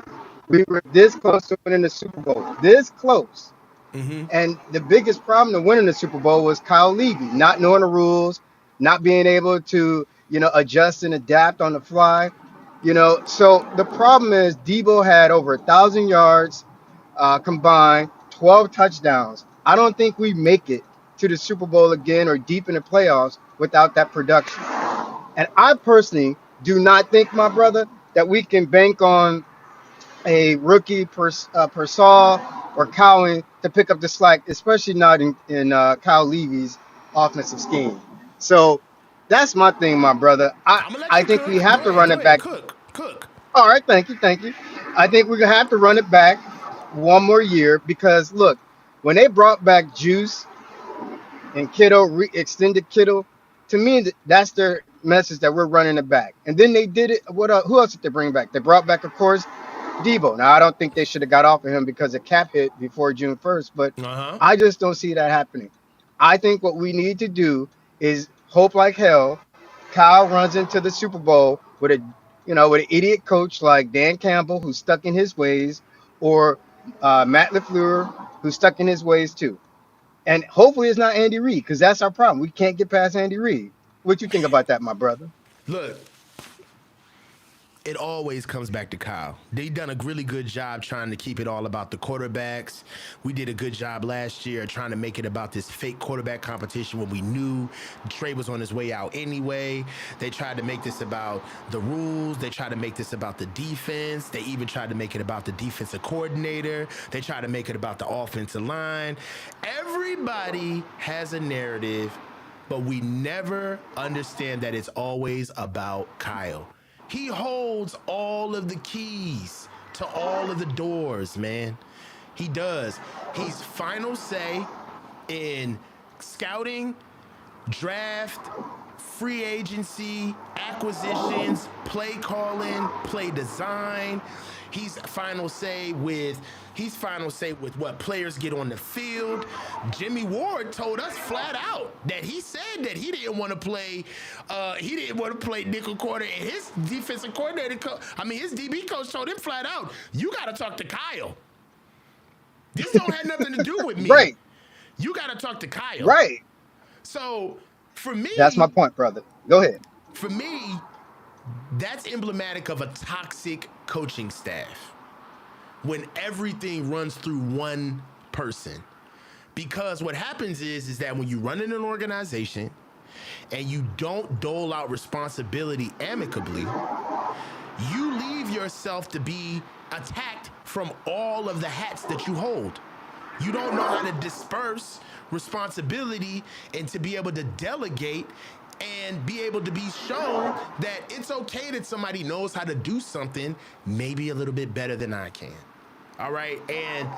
We were this close to winning the Super Bowl. This close. Mm-hmm. And the biggest problem to winning the Super Bowl was Kyle Levy, not knowing the rules, not being able to, adjust and adapt on the fly. So the problem is Debo had over 1,000 yards combined, 12 touchdowns. I don't think we make it to the Super Bowl again or deep in the playoffs without that production. And I personally do not think, my brother, that we can bank on a rookie Persall or Cowan to pick up the slack, especially not in Kyle Levy's offensive scheme. So that's my thing, my brother. I I'm gonna let I you think we cook. have to run Go it ahead, back. cook. All right, thank you. I think we're gonna have to run it back one more year because look, when they brought back Juice and Kittle, extended Kittle, to me that's their message that we're running it back. And then they did it. What? Who else did they bring back? They brought back, of course, Debo. Now I don't think they should have got off of him because of cap hit before June 1st, but Uh huh. I just don't see that happening. I think what we need to do is hope like hell. Kyle runs into the Super Bowl with with an idiot coach like Dan Campbell who's stuck in his ways, or Matt Lafleur who's stuck in his ways too. And hopefully it's not Andy Reid because that's our problem. We can't get past Andy Reid. What you think about that, my brother? Look, it always comes back to Kyle. They done a really good job trying to keep it all about the quarterbacks. We did a good job last year trying to make it about this fake quarterback competition when we knew Trey was on his way out anyway. They tried to make this about the rules. They tried to make this about the defense. They even tried to make it about the defensive coordinator. They tried to make it about the offensive line. Everybody has a narrative, but we never understand that it's always about Kyle. He holds all of the keys to all of the doors, man. He does. He's final say in scouting, draft, free agency, acquisitions, play calling, play design. He's final say with what players get on the field. Jimmy Ward told us flat out that he said that he didn't want to play nickel corner, and his defensive coordinator his DB coach told him flat out, you got to talk to Kyle. This don't have nothing to do with me. Right, You got to talk to Kyle. right. So for That's my me, point, brother. Go ahead. for me, that's emblematic of a toxic coaching staff when everything runs through one person. Because what happens is that when you run in an organization and you don't dole out responsibility amicably, you leave yourself to be attacked from all of the hats that you hold. You don't know how to disperse responsibility and to be able to delegate and be able to be shown that it's okay that somebody knows how to do something maybe a little bit better than I can. All right. And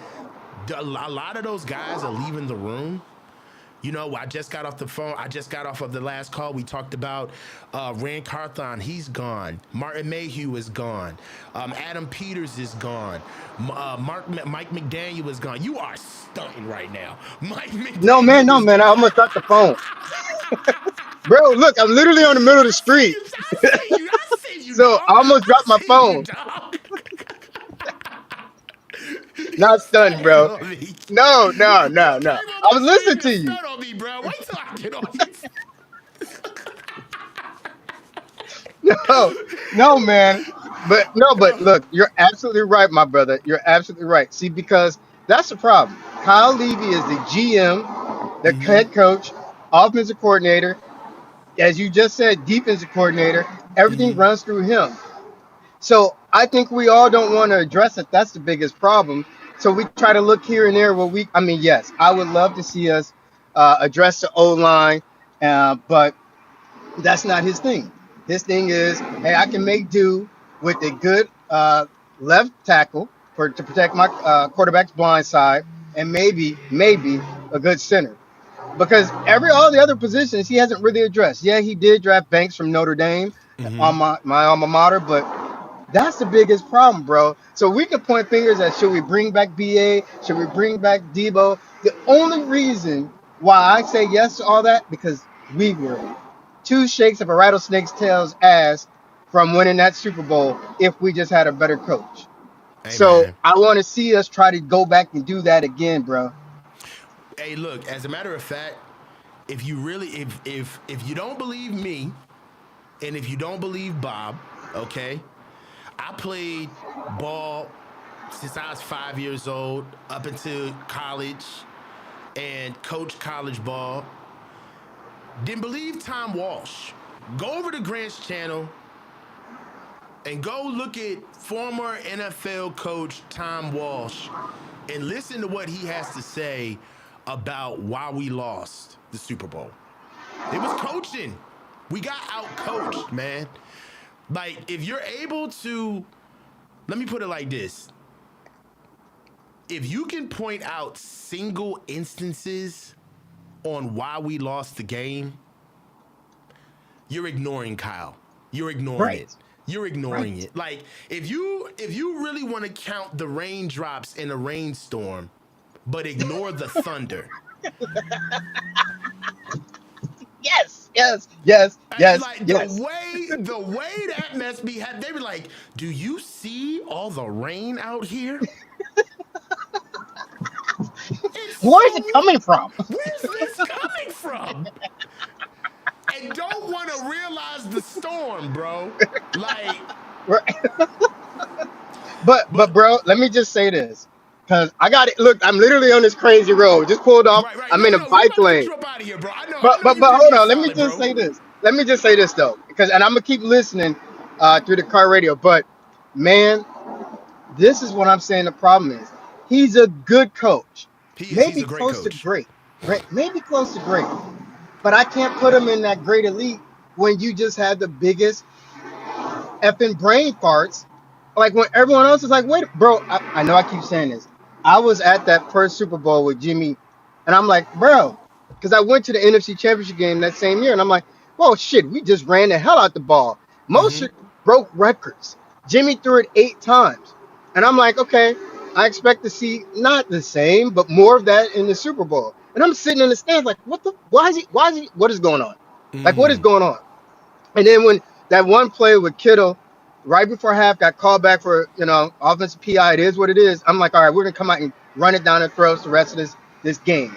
a lot of those guys are leaving the room. You know, I just got off the phone. I just got off of the last call. We talked about Rand Carthon. He's gone. Martin Mayhew is gone. Adam Peters is gone. Mike McDaniel is gone. You are stunting right now. Mike McDaniel No, is man. I gone. almost dropped the phone, bro. Look, I'm literally on the middle of the street, I see you, so dog. I almost I dropped my see you, phone. dog. You Not stunned, stunting bro. on me. You No. came on I my was screen listening to to you. stun on me, bro. Wait till I get on you. No, no, man. But look, you're absolutely right, my brother. You're absolutely right. See, because that's the problem. Kyle Levy is the GM, the head coach, offensive coordinator, as you just said, defensive coordinator. Everything runs through him. So I think we all don't want to address it. That's the biggest problem. So we try to look here and there where I mean, yes, I would love to see us address the O line, but that's not his thing. His thing is, hey, I can make do with a good left tackle to protect my quarterback's blind side, and maybe a good center. Because all the other positions he hasn't really addressed. Yeah, he did draft Banks from Notre Dame on my alma mater, but that's the biggest problem, bro. So we can point fingers at should we bring back BA? Should we bring back Debo? The only reason why I say yes to all that because we were two shakes of a rattlesnake's tail's ass from winning that Super Bowl if we just had a better coach. Hey, So man. I want to see us try to go back and do that again, bro. Hey, look, as a matter of fact, if you really if you don't believe me and if you don't believe Bob, okay? I played ball since I was 5 years old up until college and coached college ball. Didn't believe Tom Walsh. Go over to Grant's channel And go look at former NFL coach Tom Walsh and listen to what he has to say about why we lost the Super Bowl. It was coaching. We got out coached, man. Like, if you're able to, let me put it like this. If you can point out single instances on why we lost the game, you're ignoring Kyle. You're ignoring Right. it. You're ignoring Right. it. Like, if you really want to count the raindrops in a rainstorm, but ignore the thunder. Yes. Yes. Yes. Yes. Like Yes. the way that mess be had, they were like, "Do you see all the rain out here? It's Where's it so. coming from? Where's this coming from?" And don't want to realize the storm, bro. Like, Right. But but bro, let me just say this, because I got it. Look, I'm literally on this crazy road. Just pulled off. right. I'm No, in a no, we bike about to get lane. you up out of here, bro. I know But you did me hold a on. Let me solid, just bro. say this. Let me just say this though, and I'm gonna keep listening through the car radio. But man, this is what I'm saying. The problem is, he's a good coach, He is. He's maybe a great close to coach. great, right? Maybe close to great. But I can't put him in that great elite when you just had the biggest effing brain farts. Like when everyone else is like, wait, bro, I know I keep saying this. I was at that first Super Bowl with Jimmy, and I'm like, bro, because I went to the NFC Championship game that same year, and I'm like, well, shit, we just ran the hell out the ball. Most Mm-hmm. shit broke records. Jimmy threw it 8 times. And I'm like, okay, I expect to see not the same, but more of that in the Super Bowl. And I'm sitting in the stands like, what is going on? Like, what is Mm. going on? And then when that one play with Kittle, right before half, got called back for offensive PI. It is what it is. I'm like, all right, we're gonna come out and run it down their throats the rest of this game.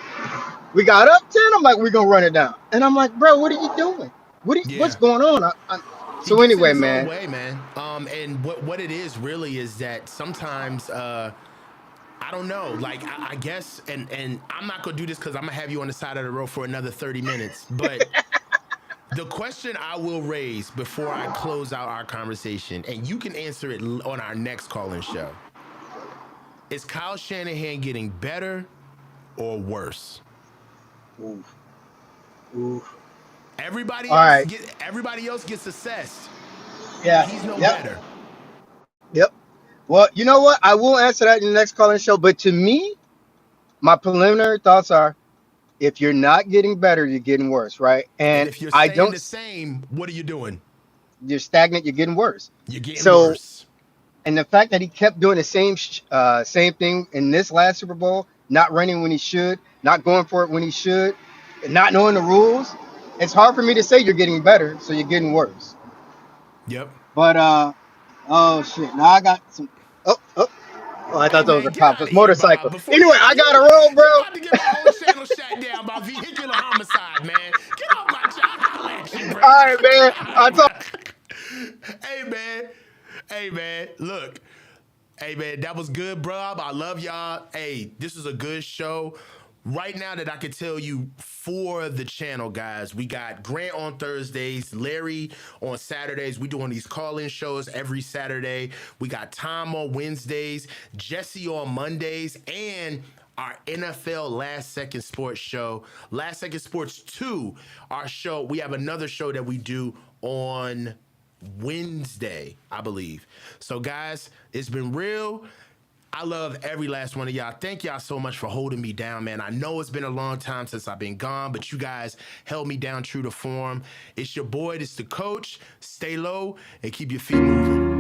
We got up 10. I'm like, we're gonna run it down. And I'm like, bro, what are you doing? What's Yeah. going on? He So gets in anyway, his own man. way, man. And what it is really is that sometimes I don't know. Like I guess, and I'm not gonna do this because I'm gonna have you on the side of the road for another 30 minutes. But the question I will raise before I close out our conversation, and you can answer it on our next call-in show, is Kyle Shanahan getting better or worse? Oof, oof. Everybody All else right. gets assessed. Yeah. He's no Yep. better. Yep. Well, you know what? I will answer that in the next call-in show. But to me, my preliminary thoughts are: if you're not getting better, you're getting worse, right? And And if you're I staying don't. the same, what are you doing? You're stagnant. You're getting worse. You're getting So, worse. and the fact that he kept doing the same thing in this last Super Bowl, not running when he should, not going for it when he should, and not knowing the rules, it's hard for me to say you're getting better. So you're getting worse. Yep. But oh shit! Now I got some. Oh, I Hey thought those man, were get cops. out of It's here, Bob. motorcycle. Before Anyway, I got a roll, you bro. about to get my whole channel shut down by vehicular homicide, man. Get off my channel. I'll holler at you, bro. All right, man. All I right, told. bro. Hey man. Hey man. Look. Hey man, that was good, bro. I love y'all. Hey, this is a good show. Right now that I can tell you for the channel, guys, we got Grant on Thursdays, Larry on Saturdays. We doing these call-in shows every Saturday. We got Tom on Wednesdays, Jesse on Mondays, and our NFL Last Second Sports show. Last Second Sports 2, our show. We have another show that we do on Wednesday, I believe. So, guys, it's been real. I love every last one of y'all. Thank y'all so much for holding me down, man. I know it's been a long time since I've been gone, but you guys held me down true to form. It's your boy, it's the coach. Stay low and keep your feet moving.